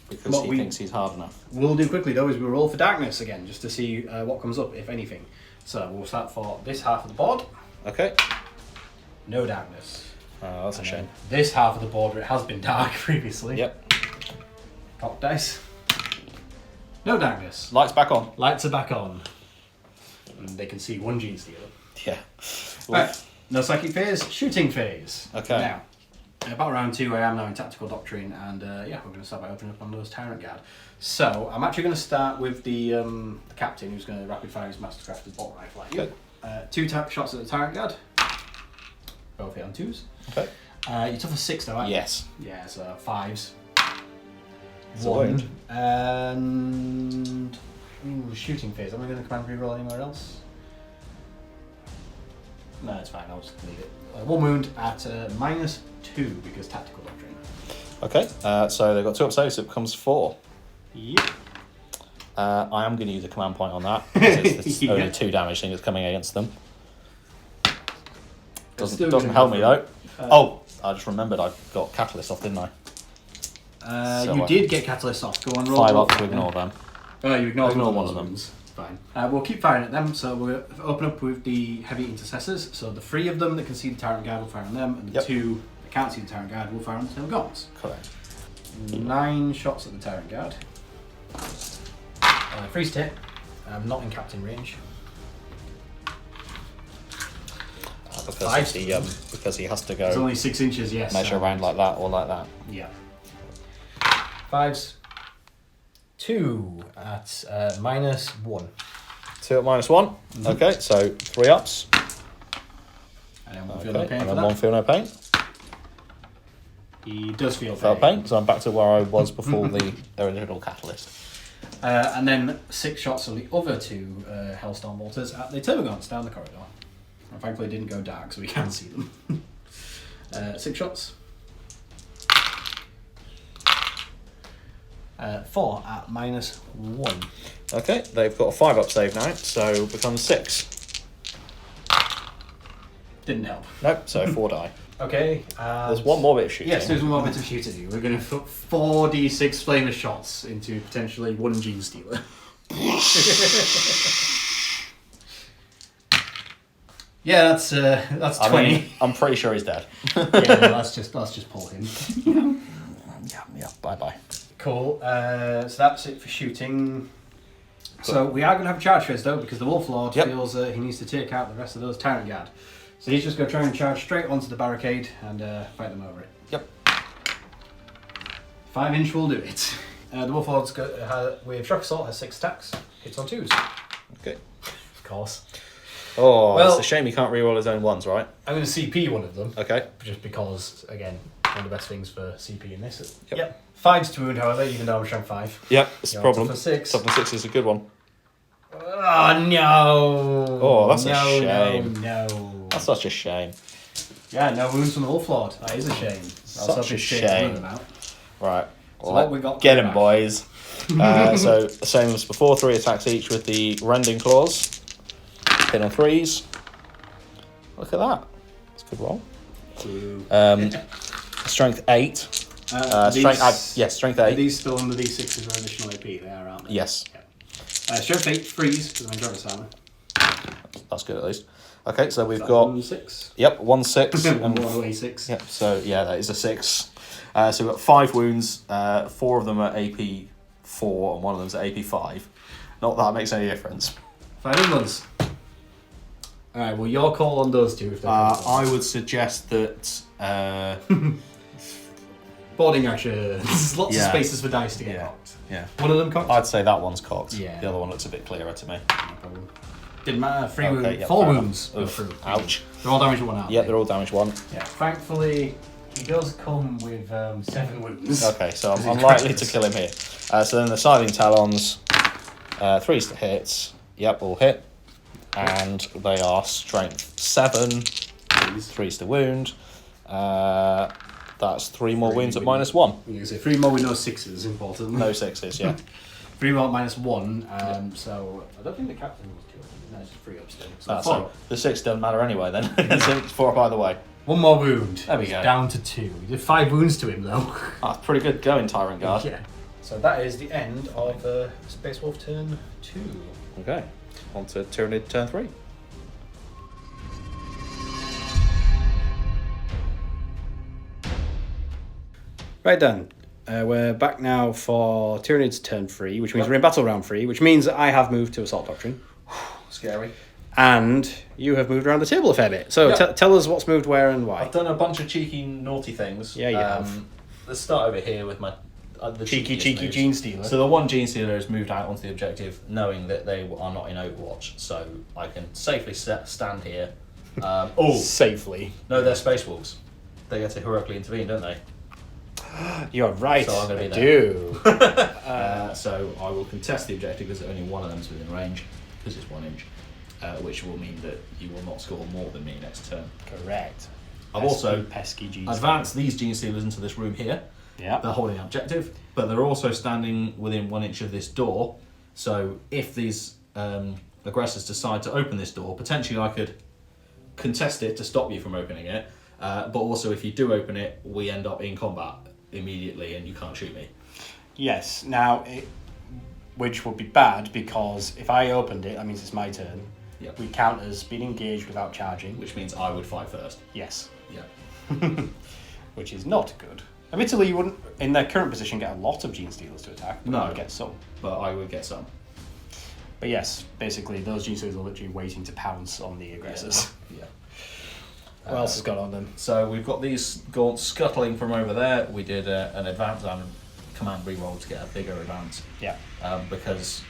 Because What he we- thinks he's hard enough. We'll do quickly though is we'll roll for darkness again, just to see what comes up, if anything. So we'll start for this half of the board. Okay. No darkness. Oh, that's a And shame. then this half of the board where it has been dark previously. Yep. Cock dice. No darkness. Lights back on. Lights are back on. And they can see 1 Gene Stealer. Yeah. Right. No psychic phase, shooting phase. Okay. Now, about round 2, I am now in tactical doctrine, and yeah, we're going to start by opening up on those Tyrant Guard. So, I'm actually going to start with the captain, who's going to rapid fire his Mastercrafter's bolt rifle at you. Good. 2 shots at the Tyrant Guard. Both hit on 2s. Okay. You took a 6 though, right? Yes. Yeah, so 5s. It's a wound. And shooting phase. Am I going to command reroll anywhere else? No, it's fine. I'll just leave it. 1 wound at -2 because tactical doctrine. Okay, so they've got 2 up saves, so it becomes 4. Yep. I am going to use a command point on that, because it's Yeah. only 2 damage thing that's coming against them. Still Doesn't gonna help go me for though. I just remembered I got Catalyst off, didn't I? You did get Catalyst off. Go on, roll. 5 up to ignore them. You ignore one of them. ones. Fine. We'll keep firing at them. So we'll open up with the heavy intercessors. So the 3 of them that can see the Tyrant Guard will fire on them, and the 2 that can't see the Tyrant Guard will fire on the Tail Gods. Correct. 9 shots at the Tyrant Guard. Freeze tip. Not in captain range. Because he has to go. It's only 6 inches, yes. Measure around like that or like that. Yeah. 5s. 2 at -1. 2 at -1. Mm-hmm. Okay, so 3 ups. And then 1 feel no pain. And then 1 feel no pain. He does feel pain. So I'm back to where I was before the original catalyst. And then 6 shots of the other 2 Hellstorm Bolters at the Turbogons down the corridor. And thankfully, it didn't go dark, so we can't see them. 6 shots. 4 at -1. Okay, they've got a 5 up save now, so becomes 6. Didn't help. Nope, so 4 die. Okay. There's one more bit of shooting. Yes, there's one more bit of shooting. We're going to put 4d6 flamer shots into potentially 1 Gene Stealer. Yeah, that's 20. mean, I'm pretty sure he's dead. Yeah, no, let's just pull him. Yeah. Bye. Cool. So that's it for shooting. So we are going to have a charge phase though, because the Wolf Lord feels he needs to take out the rest of those Tyrant Guard. So he's just going to try and charge straight onto the barricade and fight them over it. Yep. 5 inch will do it. The Wolf Lord's with Shock Assault has 6 attacks. Hits on 2s. Okay. Of course. Oh, well, it's a shame he can't reroll his own ones, right? I'm going to CP one of them. Okay. Just because, again, one of the best things for CP in this. Yep. 5's to wound, however, even though I'm strength 5. Yep, it's a problem. For 6. 7-6 is a good one. Oh, no. Oh, that's a shame. No. That's such a shame. Yeah, no wounds from the Wolf Lord. That is a shame. Such a shame. Right. So what we got? Get him, boys. So, same as before, 3 attacks each with the Rending Claws. Hit on 3s. Look at that. That's a good roll. Strength 8. Strength 8. Are these still under D6s or additional AP? They are, aren't they? Yes. Yeah. Strength 8, freeze, because I'm in Jarvis armor. That's good at least. Okay, so we've got 1 6. Yep, 1 6 and 1 away 6. Yep. So yeah, that is a 6. So we've got 5 wounds. 4 of them are AP 4, and 1 of them's at AP 5. Not that it makes any difference. 5 Englands. All right. Well, your call on those 2. If they're I would suggest that. Boarding actions. Lots of spaces for dice to get cocked. Yeah. One of them cocked? I'd say that one's cocked. Yeah. The other one looks a bit clearer to me. No problem. Didn't matter. 3 wounds. Okay, 4 wounds. Ouch. They're all damaged 1 out. Yeah, they're all damaged 1. Yeah. Thankfully, he does come with 7 wounds. Okay, so I'm unlikely to kill him here. So then the Scything Talons, 3s to hit. Yep, all hit. And they are strength 7, 3s to wound. That's 3 more wounds at -1. You can say 3 more with no 6s, important. No 6s, yeah. 3 more at -1, so I don't think the captain was killed. No, it's 3 up still. So 4 So up. the 6 doesn't matter anyway then. It's 4 up either way. 1 more wound. There we go. Down to 2. You did 5 wounds to him though. That's pretty good going, Tyrant Guard. Yeah. So that is the end of Space Wolf turn 2. Okay, on to Tyranid turn 3. Right then, we're back now for Tyranids turn 3, which means we're in battle round 3, which means that I have moved to Assault Doctrine. Scary. And you have moved around the table a fair bit. So tell us what's moved where and why. I've done a bunch of cheeky, naughty things. Yeah, you have. Let's start over here with my the cheeky moves. Gene Stealer. So the one Gene Stealer has moved out onto the objective, knowing that they are not in Overwatch, so I can safely stand here. Safely. No, they're Space Wolves. They get to heroically intervene, don't they? You're right. So I'm going to be there. So I will contest the objective because only one of them is within range, because it's 1 inch, which will mean that you will not score more than me next turn. Correct. I've also pesky Gene advanced these Gene Stealers into this room here. Yeah. They're holding the objective, but they're also standing within 1 inch of this door. So if these aggressors decide to open this door, potentially I could contest it to stop you from opening it. But also if you do open it, we end up in combat immediately and you can't shoot me. Yes. Now, which would be bad because if I opened it, that means it's my turn. Yep. We count as being engaged without charging. Which means I would fight first. Yes. Yeah. Which is not good. Admittedly, you wouldn't, in their current position, get a lot of Gene Stealers to attack. But No. you would get some. But I would get some. But yes, basically, those Gene Stealers are literally waiting to pounce on the aggressors. Yeah. What else has gone on then? So we've got these gaunts scuttling from over there. We did an advance and command reroll to get a bigger advance. Yeah. Because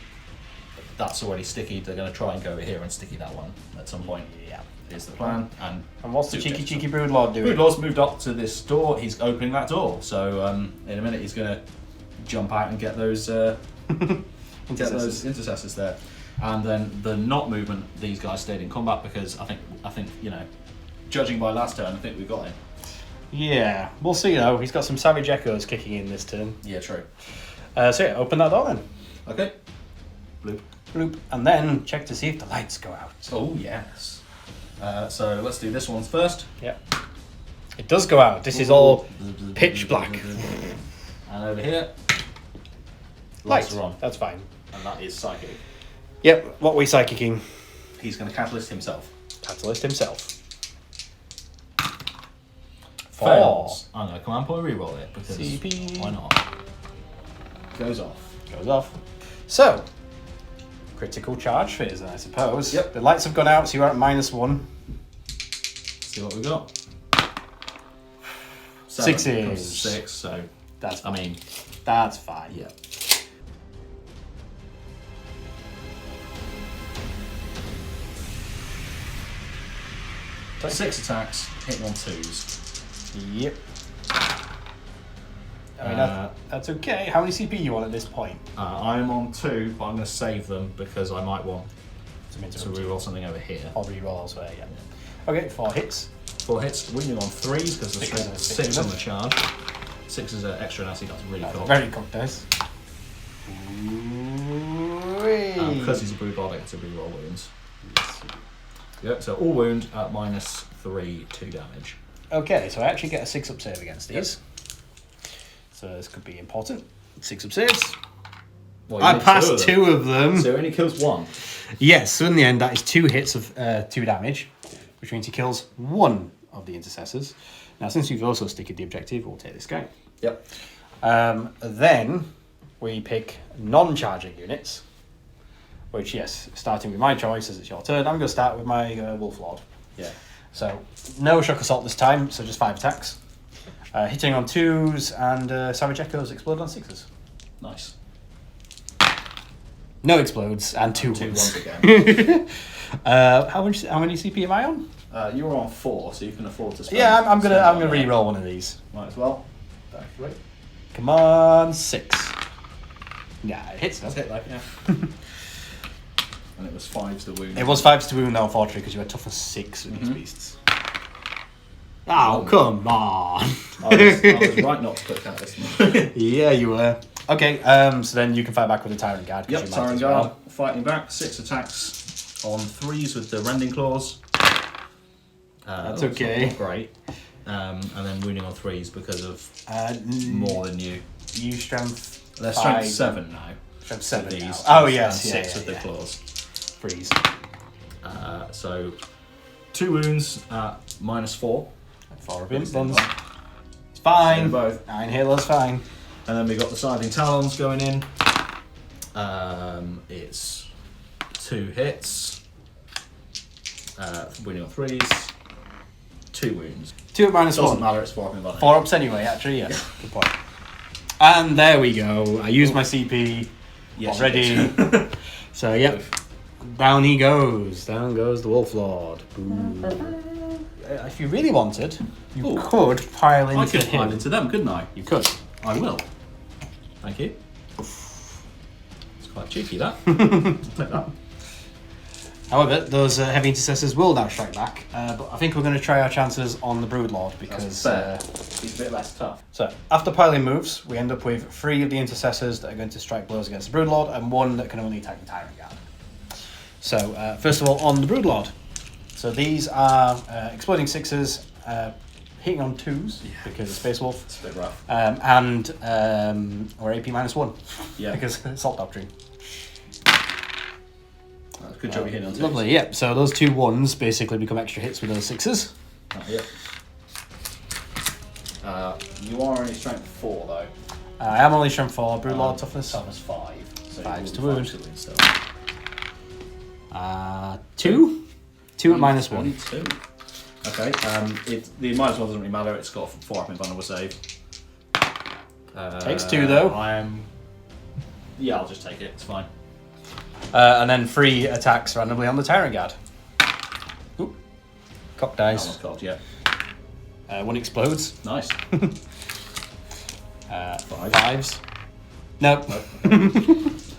that's already sticky. They're going to try and go over here and sticky that one at some point. Yeah. Is the plan. And what's the cheeky Broodlord doing? Broodlord's moved up to this door. He's opening that door. So in a minute he's going to jump out and get those intercessors there. And then the not movement, these guys stayed in combat because I think judging by last turn, I think we got him. Yeah, we'll see though. He's got some Savage Echoes kicking in this turn. Yeah, true. So yeah, open that door then. Okay. Bloop. Bloop. And then check to see if the lights go out. Oh, yes. So let's do this one first. Yeah. It does go out. This is all pitch black. And over here, Lights are on. That's fine. And that is psychic. Yep, what are we psychicking? He's going to catalyst himself. Catalyst himself. 4. Fails. I'm going to command point reroll it because CP. why not? Goes off. Goes off. So, critical charge phase then, I suppose. Yep. The lights have gone out, so you're at -1. See what we got. 6-ish. 6, so That's fine. I That's fine. yeah. So 6 attacks, hitting on 2s. Yep. I mean, that's okay. How many CP you want at this point? I'm on 2, but I'm going to save them because I might want to To reroll something over here. I'll reroll elsewhere, yeah. Okay, 4 hits. 4 hits, wounding on 3s because the Six strength is a 6 on the six. charge. 6 is an extra nasty, that's really That's cool. a very cocked dice. Because he's a Broodlord, I get to reroll wounds. Yep, so all wound at -3, 2 damage. Okay, so I actually get a 6-up save against these. So this could be important. 6-up saves. Well, you I need passed 2 of them. So it only kills 1. Yes, so in the end, that is 2 hits of 2 damage, which means he kills 1 of the intercessors. Now, since you've also sticked the objective, we'll take this guy. Yep. Then we pick non-charging units, which, yes, starting with my choice as it's your turn, I'm going to start with my Wolf Lord. Yeah. So, no Shock Assault this time, so just 5 attacks. Hitting on 2s and Savage Echoes explode on 6s. Nice. No explodes and 2 2 ones. ones again. How many CP am I on? You're on 4, so you can afford to spend. Yeah, I'm gonna spend on re-roll one of these. Might as well. Thankfully. Come on, 6. Yeah, it hits. That's Doesn't it, like, yeah. And it was 5s to wound. it was 5 to wound though, unfortunately, because you had toughness 6 with these beasts. Oh, come on. I was right not to click out this one. Yeah, you were. Okay, so then you can fight back with the Tyrant Guard. 'Cause Yep, you might Tyrant as Guard well. fighting back. 6 attacks on 3s with the Rending Claws. That's okay. Not great. And then wounding on 3s because of more than you. You strength. They're 5, strength 7 now. Strength 7 These. now. Oh, yes, And yeah, 6 with yeah. the claws. Freeze. So 2 wounds at -4. 4 of him. It's Same fine. both. 9 Halo's fine. And then we got the Scything Talons going in. It's 2 hits. Wounding on 3s. 2 wounds. 2 at -1. Doesn't matter, it's 4 advantage. 4 ups anyway, actually, yeah. Good point. And there we go. I used my CP Yes, already. you did. So, yep. Down he goes. Down goes the Wolf Lord. If you really wanted, you Ooh. could pile into I could him. pile into them, couldn't I? You could. I will. Thank you. It's quite cheeky, that. Take that. However, those heavy intercessors will now strike back. But I think we're going to try our chances on the Broodlord because... He's a bit less tough. So, after piling moves, we end up with 3 of the intercessors that are going to strike blows against the Broodlord and 1 that can only attack the Tyrant Guard. So, first of all, on the Broodlord. So these are exploding 6s, hitting on 2s because of Space Wolf. It's a bit rough. And or AP -1. Yeah. Because Assault Doctrine. Good job hitting on 2s. Lovely, yeah. So those 2 1s basically become extra hits with those 6s. Yeah. You are only strength 4 though. I am only strength 4, Brute Lord toughness. Toughness 5. So 5's to you will wound. be 5 to wound still. 2? 2 at -1. Only 2. Okay. The -1 doesn't really matter. It's got a 4 up in vulnerable save. Takes 2 though. Yeah, I'll just take it. It's fine. And then 3 attacks randomly on the Tyrant Guard. Oop. Cock That dice. one's cocked, yeah. 1 explodes. Nice. 5s. No.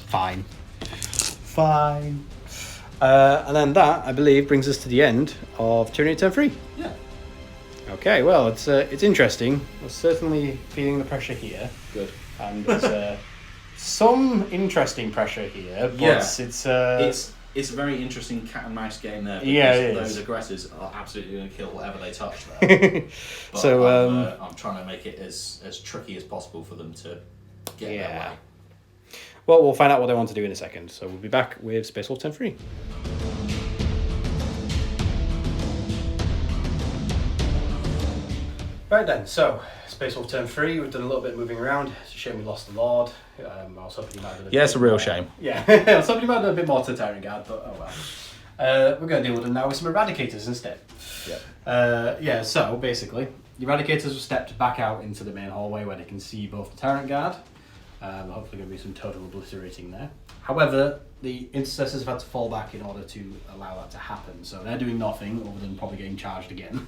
Fine. Fine. And then that, I believe, brings us to the end of Tyranid turn 3. Yeah. Okay, well, it's interesting. We're certainly feeling the pressure here. Good. And there's some interesting pressure here, but Yeah. It's a very interesting cat and mouse game there. Because Yeah, it those is. aggressors are absolutely going to kill whatever they touch there. But So, I'm trying to make it as tricky as possible for them to get Yeah. their way. Well, we'll find out what they want to do in a second. So we'll be back with Space Wolf turn 3. Right then, so Space Wolf turn 3, we've done a little bit of moving around. It's a shame we lost the Lord. I was hoping you might have done Yeah, it's a real more. shame. Yeah, I was hoping you might have done a bit more to Tyrant Guard, but oh well. We're going to deal with them now with some Eradicators instead. Yeah. So basically, the Eradicators have stepped back out into the main hallway where they can see both the Tyrant Guard. Hopefully going to be some total obliterating there. However, the Intercessors have had to fall back in order to allow that to happen, so they're doing nothing other than probably getting charged again.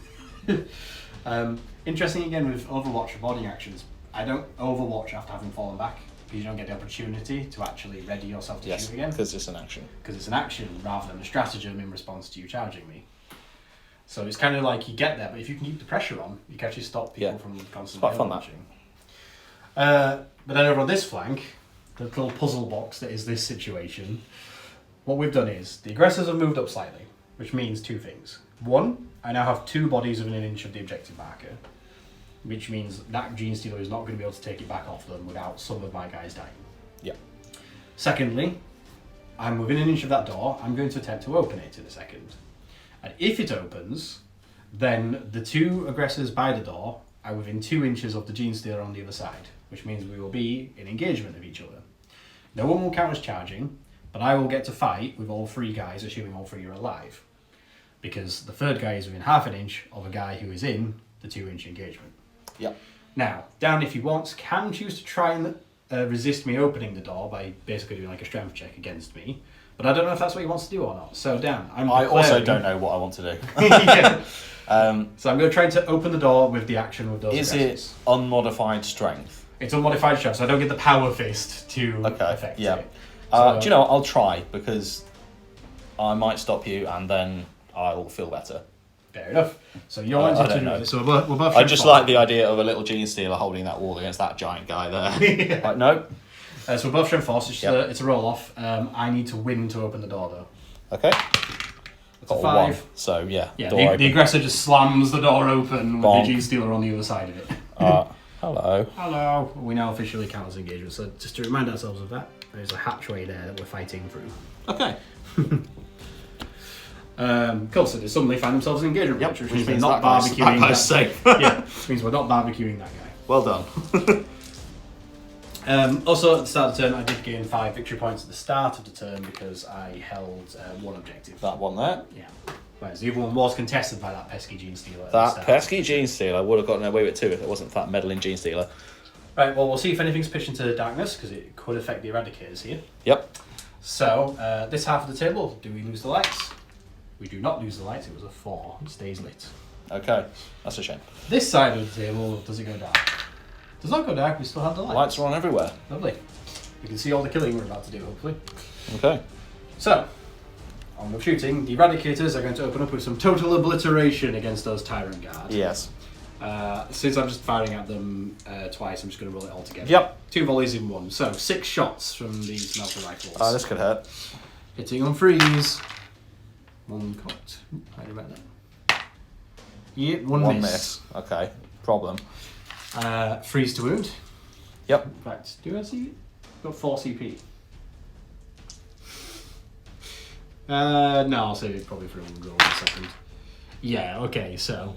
Interesting again with Overwatch avoiding actions. I don't Overwatch after having fallen back because you don't get the opportunity to actually ready yourself to shoot again. because it's an action. Because it's an action rather than a stratagem in response to you charging me. So it's kind of like you get there, but if you can keep the pressure on, you can actually stop people from constantly quite fun, Overwatching. But then over on this flank, the little puzzle box that is this situation, what we've done is the aggressors have moved up slightly, which means 2 things. 1, I now have 2 bodies within an inch of the objective marker, which means that Gene Stealer is not going to be able to take it back off them without some of my guys dying. Yeah. Secondly, I'm within an inch of that door. I'm going to attempt to open it in a second. And if it opens, then the 2 aggressors by the door are within 2 inches of the Gene Stealer on the other side, which means we will be in engagement of each other. No one will count as charging, but I will get to fight with all 3 guys, assuming all 3 are alive. Because the 3rd guy is within half an inch of a guy who is in the 2-inch engagement. Yep. Now, Dan, if he wants, can choose to try and resist me opening the door by basically doing like a strength check against me. But I don't know if that's what he wants to do or not. So, Dan, I also don't know what I want to do. Yeah. So I'm going to try to open the door with the action with those Is aggressors. it unmodified strength? It's unmodified strength, so I don't get the power fist to affect yeah. it. Do you know what? I'll try, because I might stop you and then I'll feel better. Fair enough. So you're I wanting don't to know. do this. So we're both I just like the idea of a little Gene Stealer holding that wall against that giant guy there. Yeah. Like, no. So we're both strength force. It's, Yep. it's a roll off. I need to win to open the door though. Okay. It's a Got 5. 1. So, yeah. Yeah, door the open. aggressor just slams the door open with Bonk. the Gene Stealer on the other side of it. Hello. Hello. We now officially count as engagement. So just to remind ourselves of that, there's a hatchway there that we're fighting through. Okay. Cool, so they suddenly find themselves in engagement, Yep, which means we're means not that guy's barbecuing safe. yeah, which means we're not barbecuing that guy. Well done. Also, at the start of the turn, I did gain 5 victory points at the start of the turn because I held 1 objective. That one there. Yeah. Whereas the other one was contested by that pesky Gene Stealer. At the That start. pesky Gene Stealer would have gotten away with it too if it wasn't for that meddling Gene Stealer. Right, well, we'll see if anything's pitched into darkness because it could affect the Eradicators here. Yep. So, this half of the table, do we lose the lights? We do not lose the lights, it was a 4. It stays lit. Okay. That's a shame. This side of the table, does it go dark? Does not go dark, we still have the lights. Lights are on everywhere. Lovely. We can see all the killing we're about to do, hopefully. Okay. So, on with shooting, the Eradicators are going to open up with some total obliteration against those Tyrant Guards. Yes. Since I'm just firing at them twice, I'm just going to roll it all together. Yep. 2 volleys in 1. So, 6 shots from these smelter rifles. This could hurt. Hitting on 3s. 1 cocked. How do you about that? Yep, one miss. Okay, problem. Freeze to wound. Yep. In fact, do I see? Got 4 CP. No, I'll save it probably for a roll in a second. Yeah, okay, so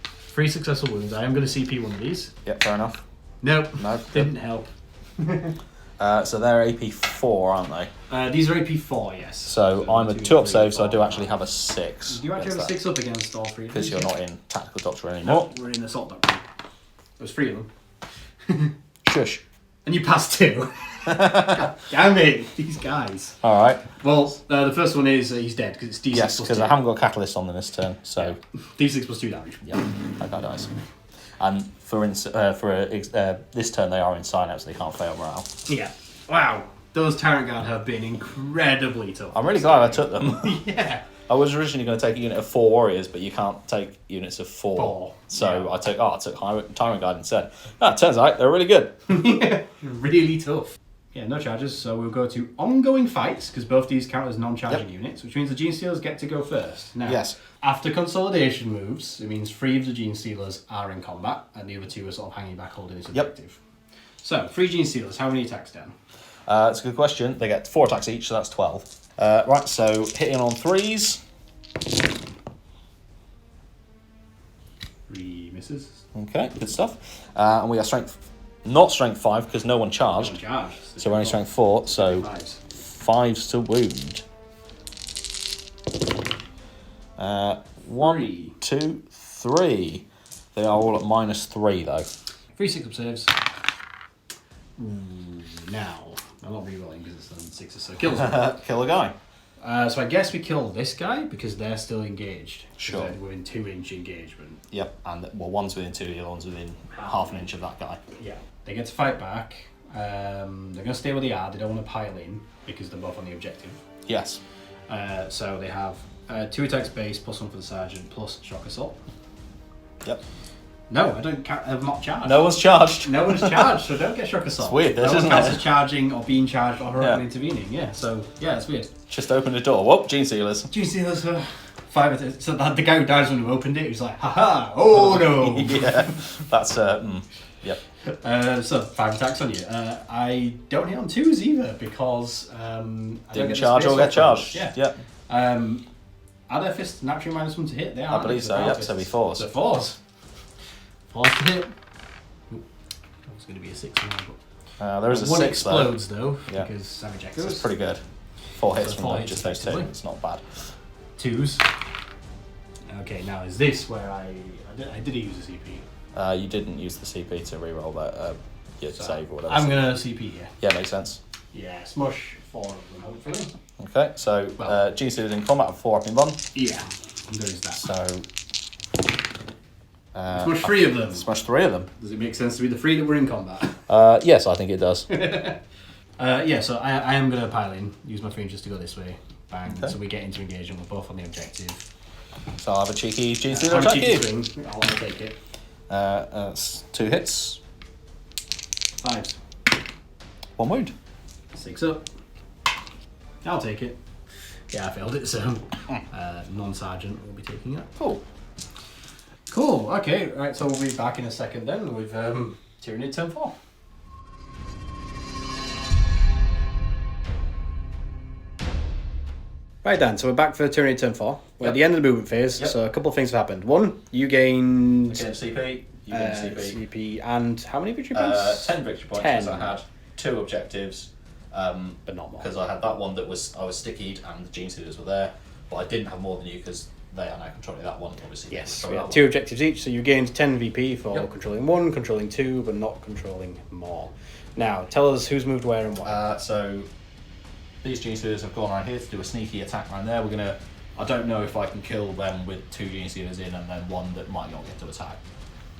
3 successful wounds. I am going to CP one of these. Yep, fair enough. Nope. No. Didn't help. So they're AP 4, aren't they? These are AP 4, yes. So I'm a 2 up save, so I do actually have a 6. You actually have a 6 up against all 3 of because these, you're yeah? not in Tactical Doctrine anymore. We're in Assault Doctrine. There's 3 of them. Shush. And you passed 2. God damn it, these guys. Alright. Well, the first one is he's dead because it's D6 Yes, plus because 2. I haven't got a Catalyst on them this turn, so... D6 plus 2 damage. Yeah, that guy dies. And for this turn they are in sign-out, so they can't fail morale. Yeah. Wow. Those Tyrant Guard have been incredibly tough. I'm really glad I took them. Yeah. I was originally going to take a unit of 4 warriors, but you can't take units of 4. 4. So I took Tyrant Guard instead. It turns out they're really good. Really tough. Yeah, no charges, so we'll go to ongoing fights, because both these count as non-charging units, which means the Gene Stealers get to go first. Now, Yes. after consolidation moves, it means 3 of the Gene Stealers are in combat, and the other 2 are sort of hanging back holding this objective. So, 3 Gene Stealers, how many attacks down? It's a good question. They get 4 attacks each, so that's 12. Right, so hitting on 3s. 3 misses. Okay, good stuff. And we are not strength 5 because no one charged. No charge. So we're only strength 4, so 5s. 5s to wound. 1, 2, 3. They are all at -3 though. 3 6 up saves. Now, I'm not re-rolling because it's done 6 so kills me. Kill a guy. So I guess we kill this guy because they're still engaged. Sure. They're within 2-inch engagement. Yep, and one's within 2, the other one's within half an inch of that guy. Yeah. They get to fight back. They're going to stay where they are. They don't want to pile in because they're both on the objective. Yes. So they have 2 attacks base, +1 for the sergeant, plus shock assault. Yep. No, I don't. I'm not charged. No one's charged. No one's charged, so don't get shock assault. It's weird, no one isn't counts it? as charging or being charged or intervening. Yeah. So yeah, it's weird. Just opened the door. Whoop, Gene Sealers. Gene Stealers 5 attacks. So the guy who dies when we opened it, he was like, haha, oh no. Yeah, that's yep. So 5 attacks on you. I don't hit on 2s either because I don't Didn't get charge or get charged. Yeah. Yep. Are their fists naturally -1 to hit? They are. I believe so. Yep. So we 4s. So 4s. 4s to hit. That was going to be a 6 now, There is a but 6 explodes though Yeah. because Savage though. Echoes. It's pretty good. 4 hits So from 4 like hits just those 2. effectively. It's not bad. 2s. Okay, now is this where I did use a CP? You didn't use the CP to reroll that your save or whatever. I'm gonna CP here. Yeah, makes sense. Yeah, smush 4 of them hopefully. Okay, so Well- Gene Sealers in combat with 4 up in 1. Yeah, there is that. So Smush 3 of them. smash 3 of them. Does it make sense to be the 3 that were in combat? Yes, I think it does. Yeah, so I am going to pile in, use my 3 inches to go this way. Bang. Okay. So we get into engagement, we're both on the objective. So I'll have a cheeky Gene I'll Sealer have a attack cheeky you. swing. I'll take it. That's 2 hits, 5s. 1 wound. 6 up. I'll take it. Yeah, I failed it, so non-sergeant will be taking it. Cool. Cool, okay. Right, so we'll be back in a second then with Tyranid turn 4. Right, Dan, so we're back for Tyranid turn 4. We're at the end of the movement phase, so a couple of things have happened. One, you gained Again, CP. You gain CP. CP, and how many victory points? 10 victory points 10. because I had 2 objectives. But not more. Because I had that one that I was stickied and the Gene Sealers were there, but I didn't have more than you because they are now controlling that one, obviously. Yes, So we that had one. 2 objectives each, so you gained 10 VP for Yep. controlling 1, controlling 2, but not controlling more. Now, tell us who's moved where and why. So these Gene Sealers have gone around here to do a sneaky attack around there. I don't know if I can kill them with 2 Gene Sealers in and then one that might not get to attack.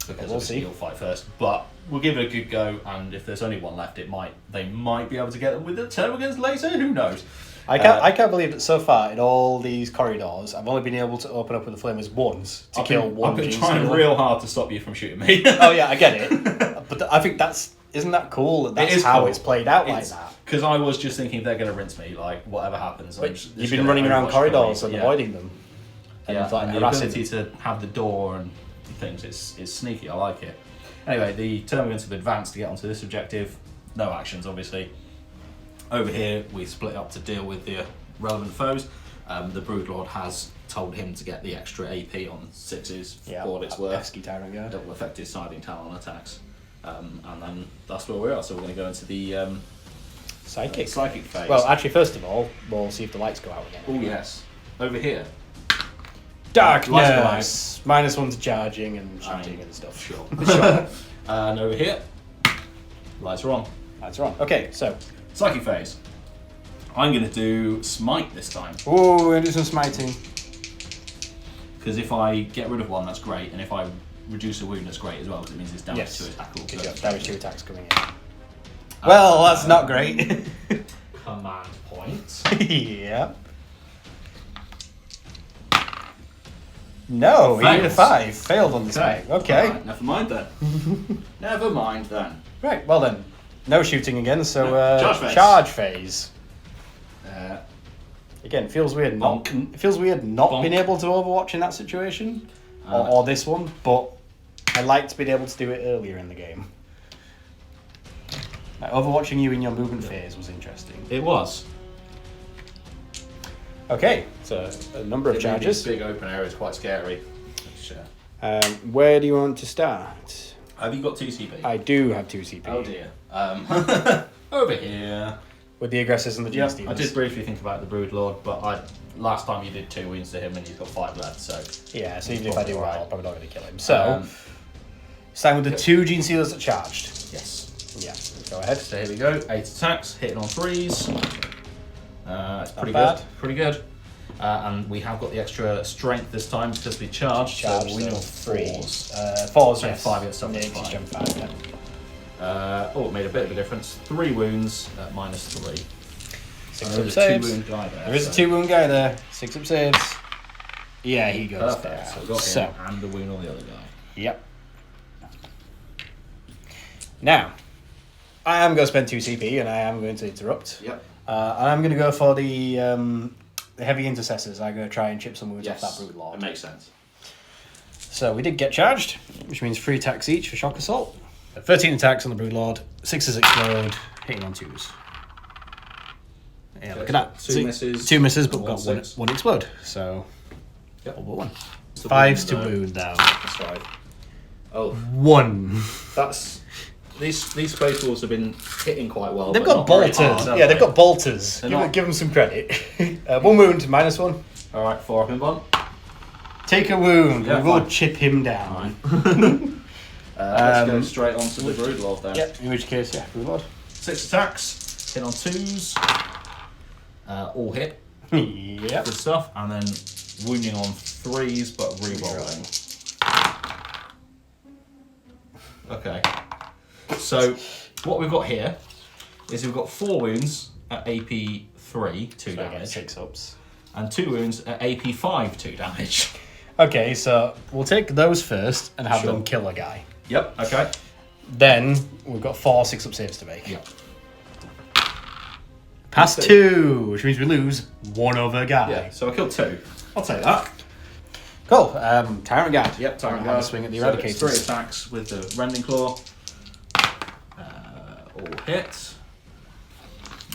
Because We'll obviously see. you'll fight first. But we'll give it a good go, and if there's only one left, they might be able to get them with the termagants later. Who knows? I can't believe that so far in all these corridors, I've only been able to open up with the flamers once to kill one. I've been Gene trying Stealer. real hard to stop you from shooting me. Oh yeah, I get it. But I think isn't that cool? That that's how cool. it's played out like that. Because I was just thinking if they're going to rinse me, like whatever happens. But you've been running around corridors and avoiding them. And Yeah, it's like and the harassing. ability to have the door and things, it's sneaky, I like it. Anyway, the turn we're going to advance to get onto this objective. No actions, obviously. Over here, we split up to deal with the relevant foes. The Broodlord has told him to get the extra AP on 6s for what it's worth. Pesky Tyrant Guard. Double effective siding talon attacks. And then that's where we are. So we're going to go into the Psychic. psychic phase. Well, actually, first of all, we'll see if the lights go out again. oh yes. Over here. Darkness! -1 to charging and shooting and stuff. Sure. Sure. And over here, lights are on. That's wrong. Okay, so. Psychic phase. I'm going to do smite this time. Oh, we're going to do some smiting. Because if I get rid of one, that's great. And if I reduce a wound, that's great as well. Because it means it's damage Yes. to attack. Good job. Damage 2 attacks coming in. Well, that's not great. Command point. Yep. No, we need a Fails. 5. Failed on this Okay. game. Okay. Alright, never mind then. Never mind then. Right, well then. No shooting again, so Charge phase. Again, feels weird not Bonk. Bonk. Being able to Overwatch in that situation. Or this one, but I liked being able to do it earlier in the game. Like, overwatching you in your movement phase was interesting. It was. Okay, so a number of charges. Big open area is quite scary. Where do you want to start? Have you got 2 CP? I do have 2 CP. Oh dear. Over here. With the aggressors and the Yeah, G-Stealers. I did briefly think about the Broodlord, but last time you did 2 wounds to him and he's got 5 left, so... Yeah, so even if I do well, I'll probably not going to kill him. So, Um, starting with the 2 Gene Sealers that charged. yes. Yeah, go ahead. So here we go, 8 attacks, hitting on 3s. It's pretty bad. good. Pretty good. And we have got the extra strength this time because we charged, so Charge, we so know 4s. 4s. 4s, So yes. 5, yeah, so Yeah, that's 'cause fine. jump 5, yeah. It made a bit of a difference. 3 wounds at -3. 6 There up is a saves. 2-wound guy there. There is a 2-wound guy there. 6 up saves. Yeah, he goes Perfect. down. So we've got him and the wound on the other guy. Yep. Now, I am going to spend 2 CP and I am going to interrupt. Yep. And I'm going to go for the heavy intercessors. I'm going to try and chip some wounds off that Brute Lord. It makes sense. So we did get charged, which means 3 attacks each for shock assault. 13 attacks on the Brood Lord, 6s explode, hitting on 2s. Yeah, Okay, look at that. 2 misses. 2 misses, but and got 1 one explode. So, Yep. all but 1. So 5s to wound, wound now. That's 5. Oh, 1. that's these Space Wolves have been hitting quite well. They've but got not very bolters. hard, have Yeah, they? they've got bolters. They're Give, not- give them some credit. 1 wound, -1. All right, 4 up in 1. Take a wound. Yeah, we will fine. chip him down. Let's go straight on to the Broodlord then. Yep, in which case, yeah, Brood Lord. 6 attacks, hit on 2s, all hit, Yep. good stuff, and then wounding on 3s but re-rolling. Okay, so what we've got here is we've got 4 wounds at AP 3, 2 So I get damage, 6 ups. and 2 wounds at AP 5, 2 damage. Okay, so we'll take those first and have Sure. them kill a guy. Yep, okay. Then we've got 4 6-up saves to make. Yep. Pass 2, which means we lose 1 other guy. Yeah, so I killed 2. I'll take that. Cool. Tyrant Guard. Yep, Tyrant Have a Guard. swing at the So it's 3 Eradicators. attacks with the Rending Claw. All hit.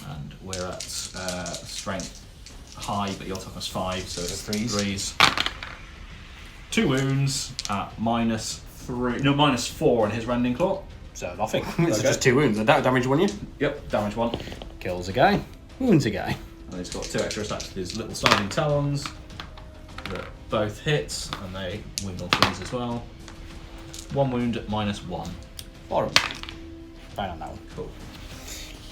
And we're at strength high, but your toughness 5, so it's So 3s. 3s. 2 wounds at -4 in his Rending Claw. So nothing. It's Okay. just 2 wounds. That damage 1 you. Yep, damage 1. Kills a guy. Wounds a guy. And he's got 2 extra attacks with his little sliding talons that both hit, and they wound on 3s as well. 1 wound at -1. 4 of them. Fine on that one. Cool.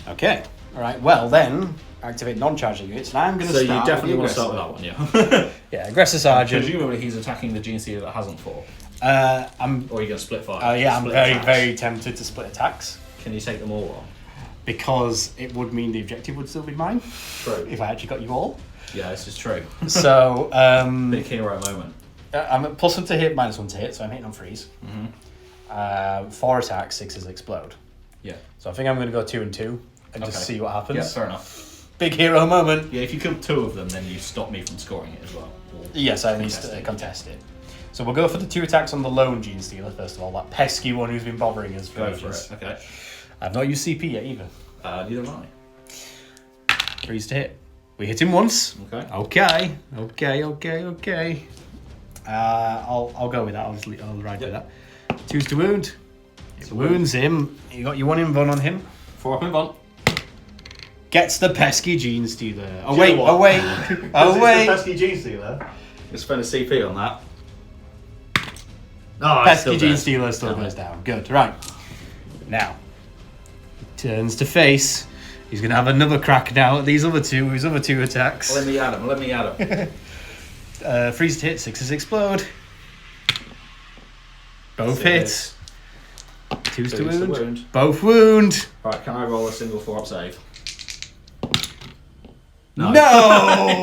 Okay. Alright, well then, activate non-charging units, and I'm going to So start you definitely with want the to start with aggressor. that one, yeah. Yeah, Aggressor Sergeant. Presumably he's attacking the Gene Sealer that hasn't 4. I'm Or are you going to split fire? yeah, I'm Split very, attacks. very tempted to split attacks Can you take them all on? because it would mean the objective would still be mine True. if I actually got you all. Yeah, this is true. So Big hero moment. I'm at +1 to hit, -1 to hit, so I'm hitting on 3s. 4 attacks, 6s explode. Yeah. So I think I'm going to go 2 and 2 and just Okay. see what happens. Yeah, fair enough. Big hero moment. Yeah, if you kill 2 of them, then you stop me from scoring it as well. Yes, I need to contest it. So we'll go for the 2 attacks on the lone Gene Stealer first of all. That pesky one who's been bothering us for Go for ages. it. Okay. I've not used CP yet either. Neither have I. Freeze to hit. We hit him once. Okay. Okay. I'll go with that. I'll ride with that. 2's to wound. It wounds him. You got your 1 invuln on him. 4 up in one. Gets the pesky Gene Stealer. Oh Do you know what? wait. Pesky Gene Stealer. Just spend a CP on that. Oh, Pesky Gene Stealer still goes down. Good. Right. Now, he turns to face. He's going to have another crack now at his other 2 attacks. Let me at him. Freeze to hit, 6s explode. Both hits. 2's to wound. Both wound. Right, can I roll a single 4-up save? No!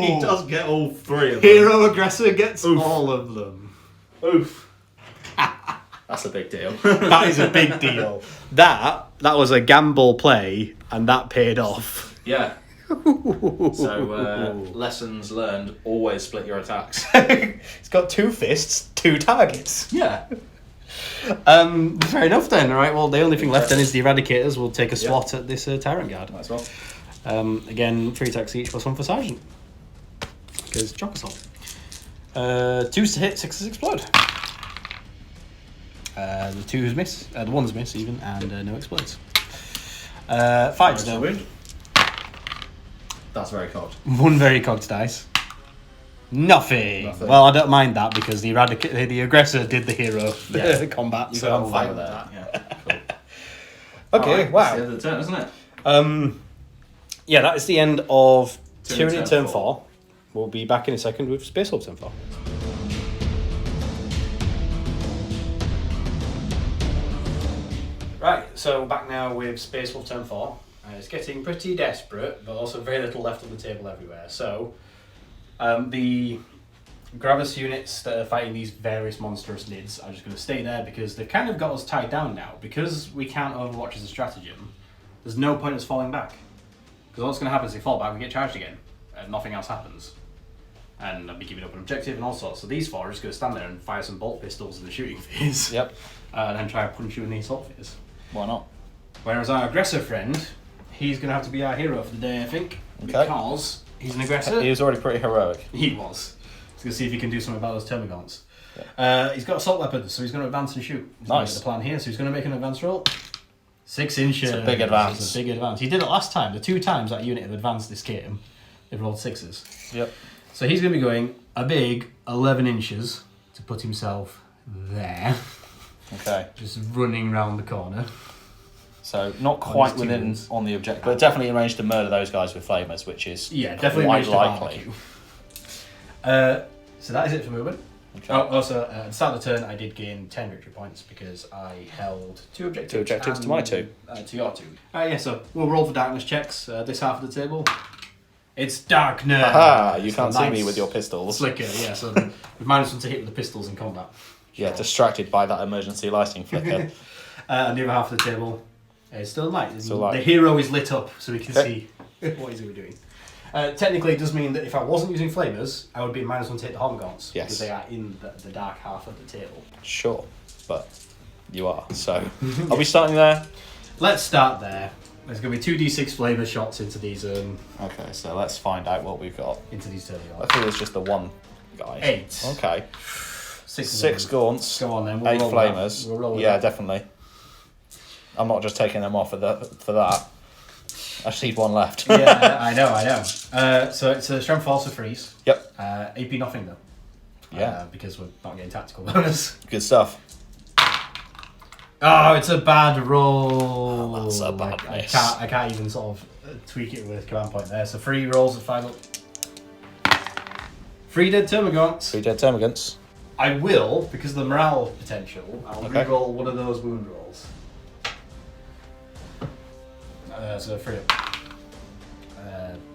He does get all 3 of them. Hero Aggressor gets all of them. Oof. That's a big deal. That is a big deal. That was a gamble play, and that paid off. Yeah. So, lessons learned, always split your attacks. It's got 2 fists, 2 targets. Yeah. Fair enough then. All right, well, the only thing left then is the Eradicators will take a swat at this Tyrant Guard. Might as well. Again, 3 attacks each plus 1 for Sergeant. Because Chock Assault. 2's to hit, 6s explode. The 2's miss, the 1's miss even, and no explodes. 5's no wound. That's very cocked. 1 very cocked dice. Nothing. Well, I don't mind that because the aggressor did the hero combat, so I'm fine with that. Yeah, cool. Okay, right, wow. That's the end of the turn, isn't it? Yeah, that is the end of Tyranid Tyranid turn 4. We'll be back in a second with Space Wolf turn 4. Right, so back now with Space Wolf turn 4. It's getting pretty desperate, but also very little left on the table everywhere. So, the Gravis units that are fighting these various monstrous nids are just going to stay there because they've kind of got us tied down now. Because we can't Overwatch as a stratagem, there's no point in us falling back. Because what's going to happen is if we fall back, we get charged again, and nothing else happens. And I'll be giving up an objective and all sorts. So these 4 are just going to stand there and fire some bolt pistols in the shooting phase. Yep. And then try to punch you in the assault phase. Why not? Whereas our aggressor friend, he's going to have to be our hero for the day, I think. Okay. Because he's an aggressor. He was already pretty heroic. He was. He's going to see if he can do something about those termagants. Yeah. He's got assault weapons, so he's going to advance and shoot. Nice. The plan here, so he's going to make an advance roll. 6 inches. It's a big advance. It's a big advance. He did it last time. The 2 times that unit have advanced this game, they've rolled 6s. Yep. So he's going to be going a big 11 inches to put himself there. Okay. Just running round the corner. So not quite within units. on the objective, but definitely in range to murder those guys with flamers, which is definitely quite likely. So that is it for movement. Okay. Also, at the start of the turn, I did gain 10 victory points because I held 2 objectives. 2 objectives to my 2. To your 2. Yeah, so we'll roll for darkness checks. This half of the table. It's darkness. Aha! You So can't see me nice with your pistols. Flicker, yeah. So we've managed to hit with the pistols in combat. Yeah, distracted by that emergency lighting flicker. And the other half of the table is still light. Still light. The hero is lit up so we can see what he's going to be doing. Technically, it does mean that if I wasn't using flamers, I would be -1 to hit the Hormagaunts. Yes. Because they are in the dark half of the table. Sure, but you are. So, are we starting there? Let's start there. There's going to be 2d6 flamer shots into these Okay, so let's find out what we've got. into these I terminals. think it's just the one guy. 8. Okay. 6 6 gaunts. Go on then. 8 roll flamers. that. We'll roll with Yeah, that. definitely. I'm not just taking them off for that. I just need 1 left. Yeah, I know. So it's a strength force of freeze. Yep. AP nothing though. Yeah. Because we're not getting tactical bonus. Good stuff. Oh, it's a bad roll. Oh, that's a bad I miss. can't even sort of tweak it with command point there. So 3 rolls of 5 up. 3 dead termagants. 3 dead termagants. I will, because of the morale potential, I'll Okay. reroll one of those wound rolls. So 3 up.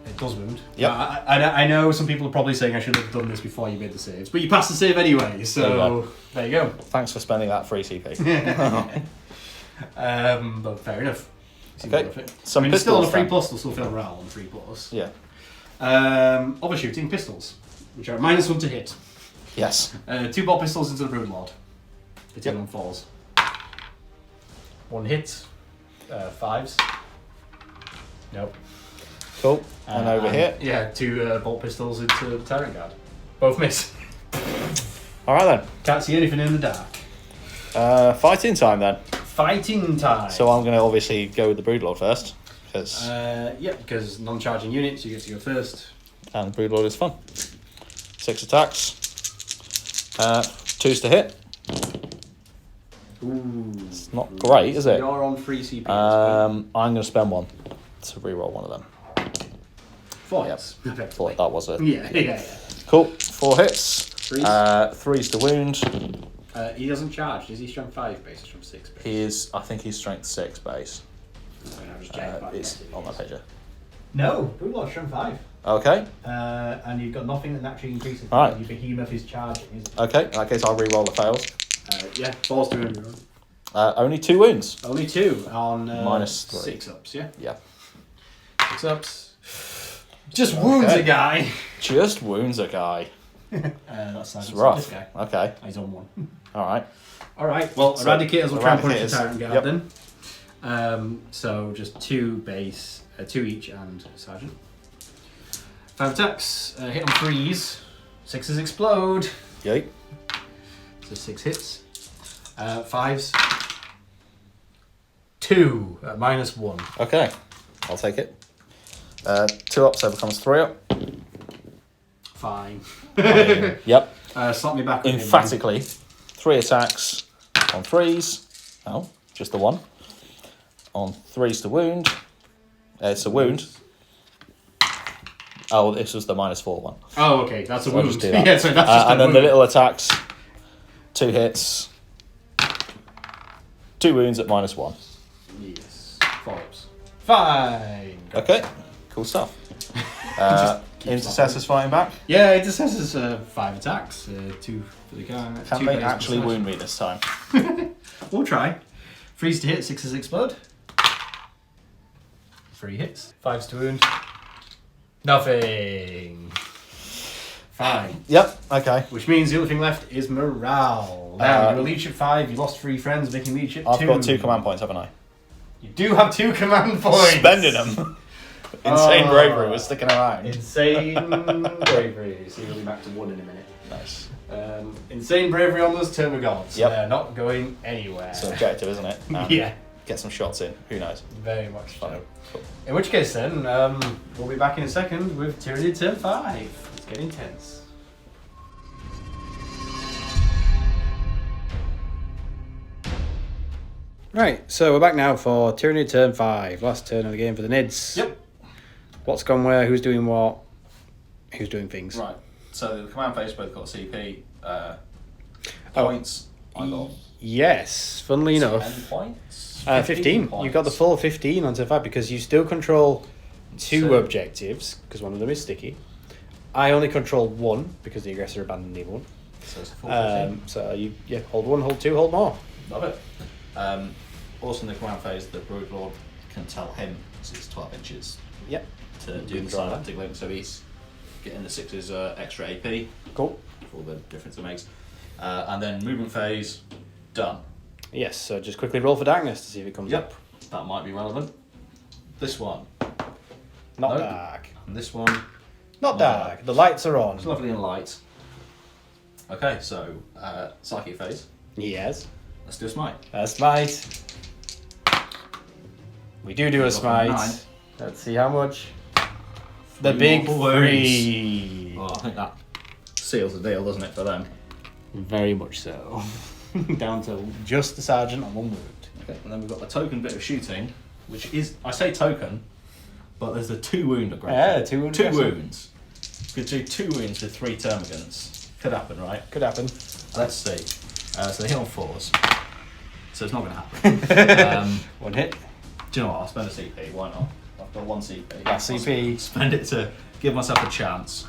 It does wound. Yep. I know some people are probably saying I should have done this before you made the saves, but you passed the save anyway, so there you go. Thanks for spending that free CP. But fair enough. Seems worth it. Some I mean, it's still on a pistols 3+, then. they'll still feel morale on 3+. Yeah. Overshooting pistols, which are -1 to hit. Yes. 2 bolt pistols into the Broodlord. They take on 4s. 1 hit. 5s. Nope. Cool. And over here. Yeah, 2 bolt pistols into the Tyrant Guard. Both miss. All right then. Can't see anything in the dark. Fighting time then. Fighting time. So I'm going to obviously go with the Broodlord first. Because because non-charging units, you get to go first. and Broodlord is fun. 6 attacks. 2s to hit. Ooh. It's not great, is it? You're on 3 CP. I'm going to spend 1 to reroll one of them. 4 Yep. hits. Thought that was it. Yeah. Cool. 4 hits. 3s. 3s to wound. He doesn't charge. Is he strength 5 base or strength 6 base? I think he's strength 6 base. It's on that page. No, Broodlord strength 5. Okay. And you've got nothing that naturally increases. Alright. Your behemoth is charging, isn't it? Okay. In that case, I'll reroll the fails. Yeah, balls to everyone. Only 2 wounds. Only 2 on -3. 6 ups, yeah? Yeah. 6 ups. Just wounds a guy. Just wounds a guy. That's It's rough. This guy. Okay. He's on 1. All right. Alright, well, So, Eradicators will try and punish the Eradicators. Tyrant Guard Yep. then. So just 2 base, 2 each and Sergeant. 5 attacks, hit on 3s, 6s explode. Yay. So 6 hits. 5s. 2 at -1. Okay. I'll take it. 2 up, so it becomes 3 up. Fine. Yep. Slap me back. with him, Emphatically, 3 attacks on 3s. Oh, just the 1. On 3s to wound. It's a wound. Oh, this was the -4 one. Oh, okay, that's a So I'll wound. just do that. Yeah, so that's just a and then wound. the little attacks. 2 hits. 2 wounds at -1. Yes. 4 ups. Fine. Okay. Cool stuff. Intercessor's fighting back. Yeah, it just says 5 attacks, 2 for the guy. Can they actually wound me this time? We'll try. 3s to hit, 6s explode. 3 hits. 5s to wound. Nothing. Fine. Yep. Okay. Which means the only thing left is morale. Now, you're a leech at 5, you lost 3 friends, making leech at 2. I've got 2 command points, haven't I? You do have 2 command points. Spending them. Insane bravery was sticking around. Insane bravery. So you'll be back to 1 in a minute. Nice. Insane bravery on those Termagods. Yep. They're not going anywhere. It's an objective, isn't it? And Yeah. Get some shots in. Who knows? Very much so. Fun. Cool. In which case then, we'll be back in a second with Tyranid turn 5. It's getting intense. Right, so we're back now for Tyranid turn 5. Last turn of the game for the Nids. Yep. What's gone where, who's doing what, who's doing things. Right. So the command phase both got CP points. I got Yes, funnily enough. 10 points. 15. points. You've got the full 15 on turn 5 because you still control 2 So- objectives because one of them is sticky. I only control 1 because the aggressor abandoned the other one. So it's a full 15. So you hold 1, hold 2, hold more. Love it. Also in the command phase, the Broodlord can tell him, because it's 12 inches, Yep. to do the Control synaptic link, so he's getting the 6's extra AP Cool. for all the difference it makes. And then movement phase, done. Yes, so just quickly roll for darkness to see if it comes up. That might be relevant. This one, Not Nope. dark. and this one, Not dark. The lights are on. it's lovely and light. Okay, so psychic phase. Yes. Let's do a smite. A smite. We do a Roll for smite. 9. Let's see how much. The 3 big mortal wounds. 3. Oh, I think that seals the deal, doesn't it, for them? Very much so. Down to just the sergeant on 1 wound. Okay, and then we've got the token bit of shooting, which is, I say token, but there's the 2 wound aggression. Yeah, 2 wound 2 aggression. wounds. Could do 2 wounds with 3 termagants. Could happen, right? Could happen. Let's see. So they hit on 4s. So it's not going to happen. 1 hit. Do you know what? I'll spend a CP. Why not? I've got 1 CP. That's CP. I'll spend it to give myself a chance.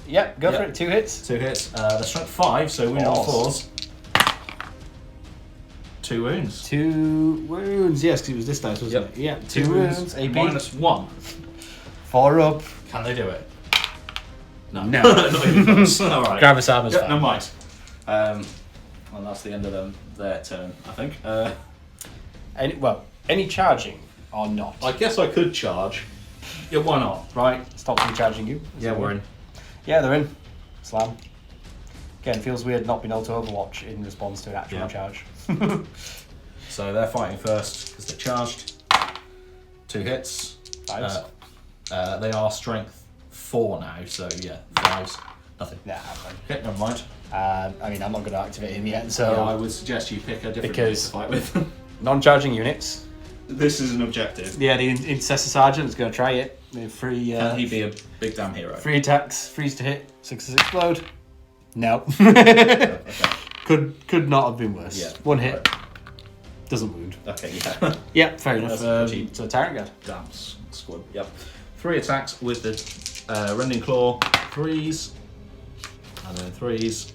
Yep, go for Yep. it. 2 hits. 2 hits. The strength 5, so wound on 4s. 2 wounds. 2 wounds. Yes, because it was this dice, wasn't it? Yeah. 2 wounds. AP. -1. 4 up. Can they do it? No. No. Not even close. All right. Gravis armor's Yeah, fine. never mind. Well, that's the end of their turn, I think. Any charging or not? I guess I could charge. Yeah, why not? Right, stop them charging you. Yeah, we're in. Yeah, they're in. Slam. Again, feels weird not being able to Overwatch in response to an actual charge. So they're fighting first because they're charged. 2 hits. 5s. They are strength 4 now, so yeah, 5s. Nothing. Nah, fine. Okay, never mind. I mean, I'm not going to activate him yet, so... Yeah, I would suggest you pick a different unit to fight with. Non-charging units. This is an objective. Yeah, the Intercessor Sergeant is going to try it. With 3... Can he be a big damn hero? 3 attacks, freeze to hit, 6s explode. No. Okay. Could not have been worse. Yeah. 1 hit. Right. Doesn't wound. Okay, yeah. Yeah, fair enough. That's cheap. So Tyrant Guard. Damn squad. Yep. 3 attacks with the Rending Claw. 3s. And then 3s.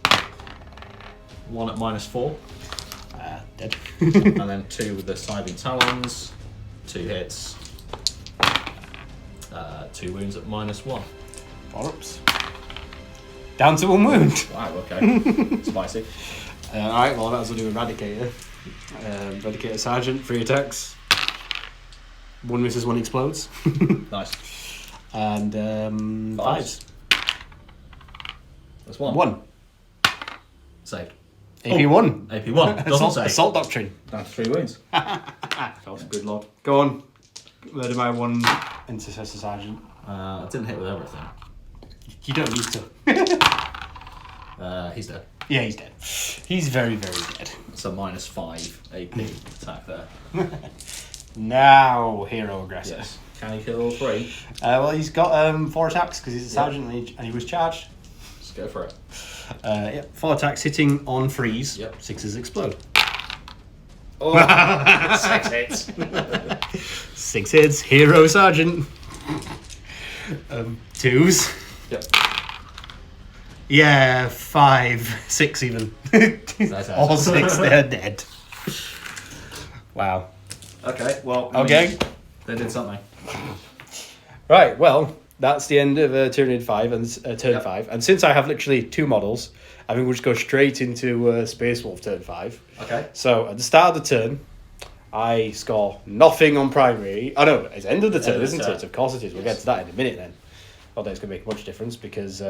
1 at -4. Dead. And then 2 with the Scything Talons. 2 hits. 2 wounds at -1. 4 ups. Down to 1 wound. Wow, okay. Spicy. Alright, well, that was only Eradicator. Eradicator Sergeant, 3 attacks. 1 misses, 1 explodes. Nice. And 5s. That's 1. 1. Saved. AP1. AP1. Doesn't save. Assault Doctrine. Down to 3 wounds. That's a good lord. Go on. Murder my 1 Intercessor Sergeant. I didn't hit with everything. You don't need to. He's dead. Yeah, he's dead. He's very, very dead. It's a -5 AP attack there. Now, Hero Aggressor. Yes. Can he kill all 3? Well, he's got 4 attacks because he's a sergeant and he was charged. Let's go for it. 4 attacks hitting on freeze. Yep. 6s explode. Oh, 6 hits. 6 hits. Hero Sergeant. 2s. Yep. Yeah, 5, 6 even. All 6, they're dead. Wow. Okay, well. Okay. They did something. Right, well, that's the end of Tyranid 5 and turn 5. And since I have literally 2 models, I think we'll just go straight into Space Wolf turn 5. Okay. So at the start of the turn, I score nothing on primary. Oh no, it's end of the turn, isn't it? Of course it is. We'll get to that in a minute then. Although it's going to make much difference because...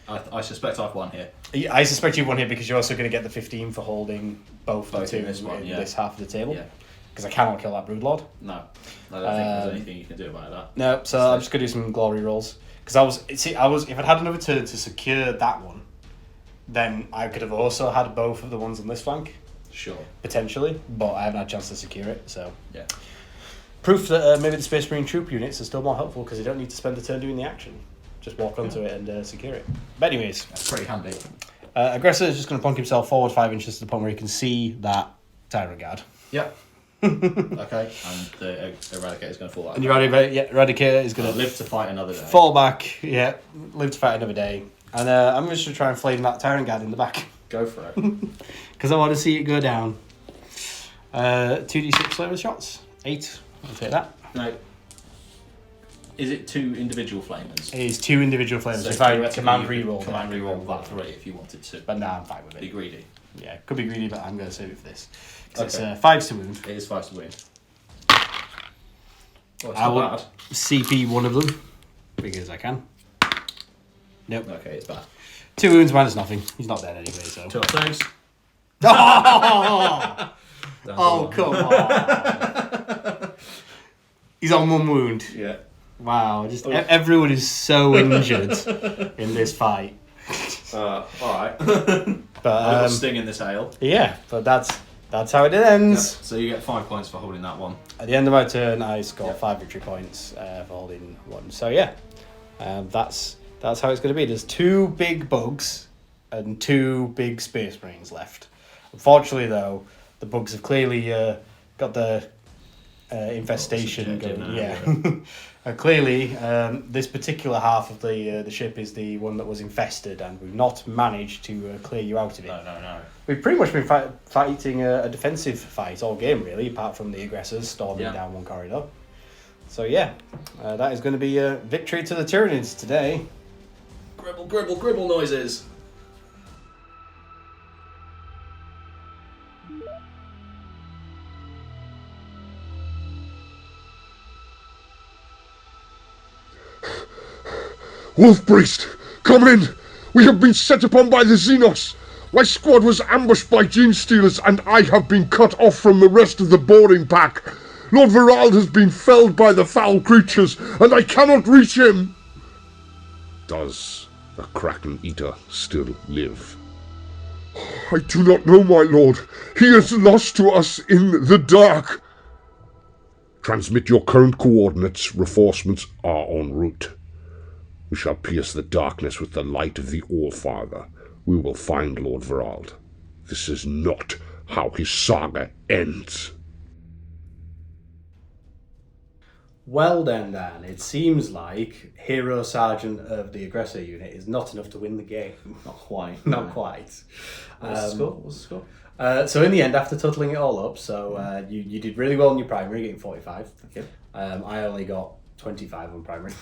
I suspect I've won here. I suspect you won here because you're also going to get the 15 for holding both the 2 in this one, this half of the table. Yeah. Because I cannot kill that Broodlord. No. I don't think there's anything you can do about that. No, so I'm just going to do some glory rolls. Because if I'd had another turn to secure that one, then I could have also had both of the ones on this flank. Sure. Potentially, but I haven't had a chance to secure it, so... Yeah. Proof that maybe the Space Marine troop units are still more helpful because they don't need to spend the turn doing the action. Just walk onto it and secure it. But anyways... That's pretty handy. Aggressor is just going to plonk himself forward 5 inches to the point where he can see that Tyrant Guard. Yep. Okay, and the Eradicator is going to fall out. And Eradicator is going to live to fight another day. Fall back, live to fight another day. And I'm just going to try and flame that Tyrant Guard in the back. Go for it. Because I want to see it go down. 2d6 flamer shots. 8. I'll take that. No. Is it 2 individual flamers? It is 2 individual flamers. So if I theoretically command you could reroll. Command reroll that 3 if you wanted to. But nah, I'm fine with Be it. greedy. Yeah, could be greedy, but I'm going to save it for this. Because Okay. it's 5s to wound. It is 5 to win. Oh, it's I not will bad. CP one of them. Because I can. Nope. Okay, it's bad. 2 wounds minus nothing. He's not dead anyway, so. 2 saves. Oh, come on. He's on 1 wound. Yeah. Wow, just everyone is so injured in this fight. Alright. But sting in this hail. yeah, but that's how it ends. Yep. So you get 5 points for holding that one. At the end of my turn, I score 5 victory points for holding 1. So yeah, that's how it's going to be. There's 2 big bugs and 2 big space marines left. Unfortunately, though, the bugs have clearly got the infestation going. now, Yeah. Clearly, this particular half of the ship is the one that was infested, and we've not managed to clear you out of it. No. We've pretty much been fighting a defensive fight all game, really, apart from the aggressors storming down one corridor. So yeah, that is going to be a victory to the Tyranids today. Gribble, gribble, gribble noises. Wolf Priest, come in! We have been set upon by the Xenos! My squad was ambushed by Gene Stealers, and I have been cut off from the rest of the boarding pack. Lord Verald has been felled by the foul creatures, and I cannot reach him! Does the Kraken Eater still live? I do not know, my lord. He is lost to us in the dark. Transmit your current coordinates. Reinforcements are en route. We shall pierce the darkness with the light of the All-Father. We will find Lord Verald. This is not how his saga ends. Well then, Dan, it seems like Hero Sergeant of the Aggressor Unit is not enough to win the game. Not quite. Not quite. What's the score? So in the end, after totaling it all up, so you did really well in your primary, getting 45. Okay. I only got 25 on primary.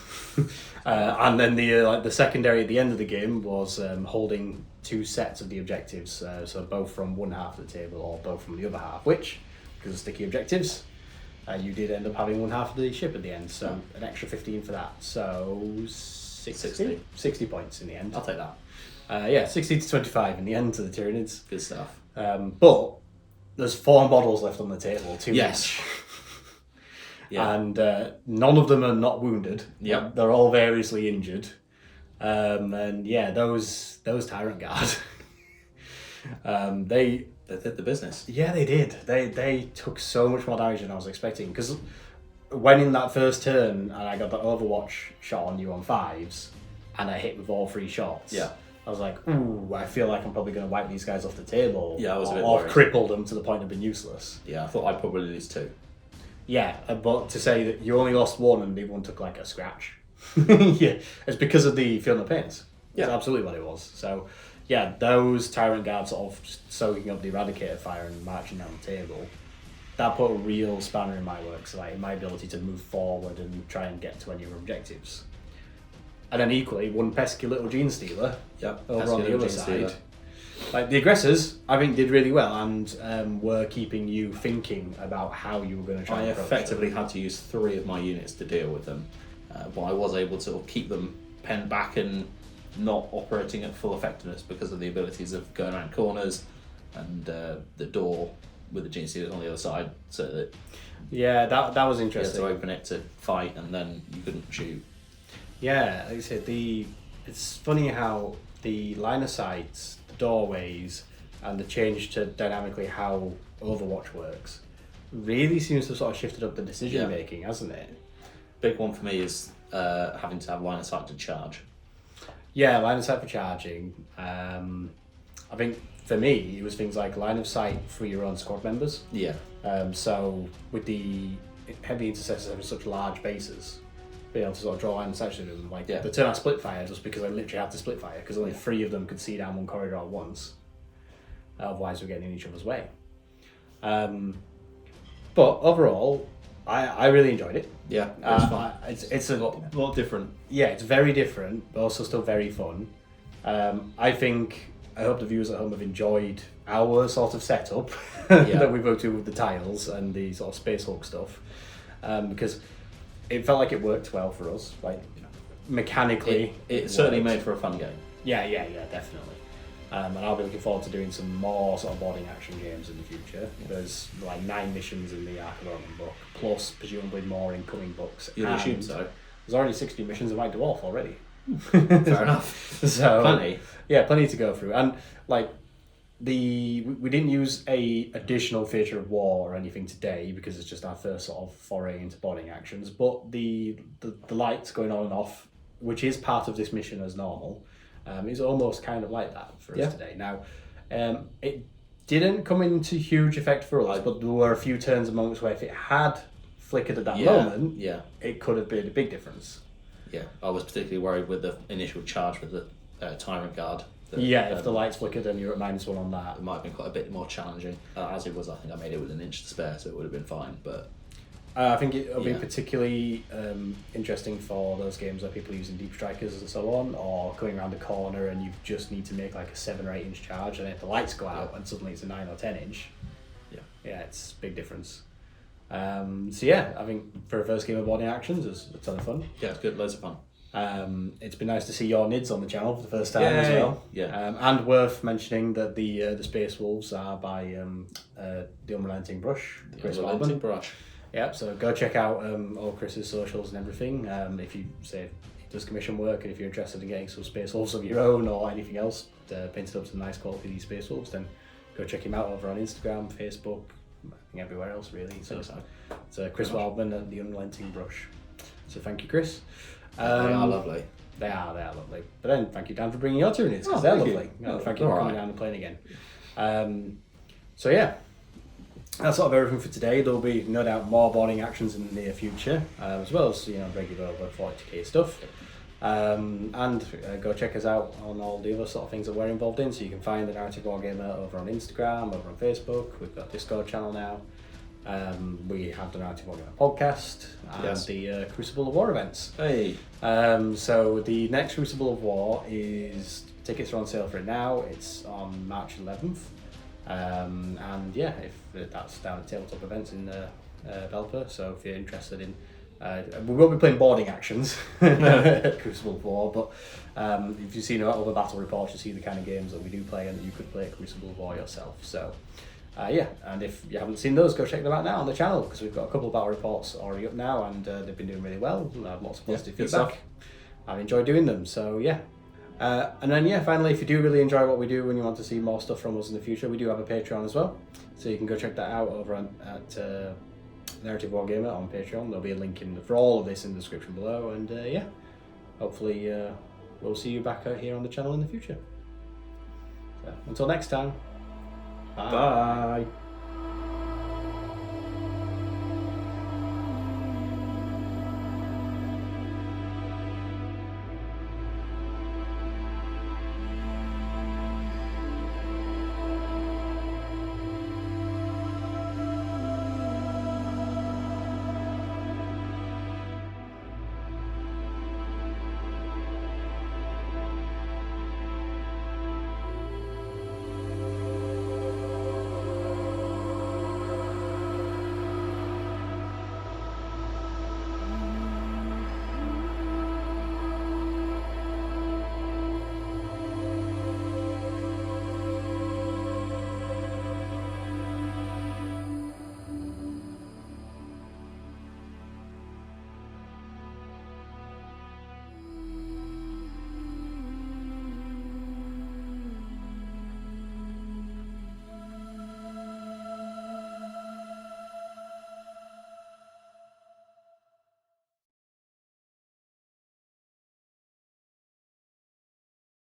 And then the secondary at the end of the game was holding 2 sets of the objectives, so both from one half of the table or both from the other half, which, because of sticky objectives, you did end up having one half of the ship at the end, so an extra 15 for that. So 60 points in the end. I'll take that. 60 to 25 in the end to the Tyranids. Good stuff. But there's 4 models left on the table, 2 Yes. each. Yeah. And none of them are not wounded. Yep. They're all variously injured. And yeah, those Tyrant Guard, they did the business. Yeah, they did. They took so much more damage than I was expecting. Because when in that first turn, and I got the Overwatch shot on you on 5s, and I hit with all 3 shots. Yeah. I was like, ooh, I feel like I'm probably going to wipe these guys off the table. Yeah, I was a bit or worried. cripple them to the point of being useless. Yeah, I thought I'd probably lose 2. Yeah, but to say that you only lost 1 and the other one took like a scratch. Yeah, it's because of the feeling of pains. Yeah. That's absolutely what it was. So, yeah, those Tyrant Guards sort of just soaking up the Eradicator fire and marching down the table, that put a real spanner in my works, like in my ability to move forward and try and get to any of your objectives. And then equally, one pesky little Gene Stealer over on the other side. Like the aggressors, I think, did really well and were keeping you thinking about how you were going to try. I and approach effectively them. had to use 3 of my units to deal with them, but I was able to sort of keep them penned back and not operating at full effectiveness because of the abilities of going around corners and the door with the Gene Stealers on the other side, so that Yeah, that was you had interesting. to open it to fight and then you couldn't shoot. Yeah, like I said, it's funny how the line of sight, the doorways, and the change to dynamically how Overwatch works really seems to have sort of shifted up the decision making, hasn't it? Big one for me is having to have line of sight to charge. Yeah, line of sight for charging. I think for me, it was things like line of sight for your own squad members. Yeah. So with the heavy intercessors having such large bases, being able to sort of draw line of sight to them, like the turn I split fire just because I literally had to split fire because only 3 of them could see down one corridor at once. Otherwise, we're getting in each other's way. But overall, I really enjoyed it. Yeah, it was fun. It's a lot different. Yeah, it's very different, but also still very fun. I hope the viewers at home have enjoyed our sort of setup that we go to with the tiles and the sort of Space Hulk stuff, because it felt like it worked well for us. Like mechanically, it certainly worked. made for a fun game. Yeah, definitely. And I'll be looking forward to doing some more sort of boarding action games in the future. There's like 9 missions in the Arks of Omen book, plus presumably more incoming books. You'd assume so. There's already 60 missions in White Dwarf already. Fair enough. So Plenty. Yeah, plenty to go through. And like we didn't use a additional theatre of war or anything today because it's just our first sort of foray into boarding actions. But the lights going on and off, which is part of this mission as normal, is almost kind of like that for us today. Now, it didn't come into huge effect for us, but there were a few turns and moments where if it had flickered at that Yeah, moment, yeah. it could have been a big difference. Yeah, I was particularly worried with the initial charge with the Tyrant Guard. If the lights flickered and you're at -1 on that. It might have been quite a bit more challenging. As it was, I think I made it with an inch to spare, so it would have been fine. But I think it'll be particularly interesting for those games where people are using deep strikers and so on, or coming around the corner and you just need to make like a 7 or 8 inch charge, and if the lights go out and suddenly it's a 9 or 10 inch, it's a big difference. So yeah, I think for a first game of boarding actions, it's a ton of fun. yeah, it's good, loads of fun. It's been nice to see your nids on the channel for the first time as well. Yeah. And worth mentioning that the Space Wolves are by the Unrelenting brush, Chris Unrelenting Wildman. brush. Yep, so go check out all Chris's socials and everything. If you say he does commission work, and if you're interested in getting some Space Wolves of your own or anything else painted up to nice quality these Space Wolves, then go check him out over on Instagram, Facebook, I think everywhere else really. So it's Chris Wildman and the Unrelenting brush. So thank you, Chris. They are lovely. They are lovely. But then thank you, Dan, for bringing your Tyranids, because they're lovely. Thank you for coming down and playing again. So yeah, that's sort of everything for today. There'll be no doubt more boarding actions in the near future, as well as regular over 40k stuff. And go check us out on all the other sort of things that we're involved in. So you can find the Narrative Wargamer over on Instagram, over on Facebook. We've got a Discord channel now. We have the Narrative Wargamer Podcast and the Crucible of War events. Hey. So the next Crucible of War tickets are on sale for it now. It's on March 11th. And yeah, if that's down at Tabletop Events in Belper. So if you're interested in, we won't be playing boarding actions at Crucible of War, but if you've seen other battle reports, you see the kind of games that we do play and that you could play at Crucible of War yourself. So and if you haven't seen those, go check them out now on the channel, because we've got a couple of battle reports already up now, and they've been doing really well. I have lots of positive feedback. I've enjoyed doing them, so yeah. And then finally, if you do really enjoy what we do and you want to see more stuff from us in the future, we do have a Patreon as well, so you can go check that out over at Narrative Wargamer on Patreon. There'll be a link for all of this in the description below, and hopefully we'll see you back out here on the channel in the future. So until next time, bye.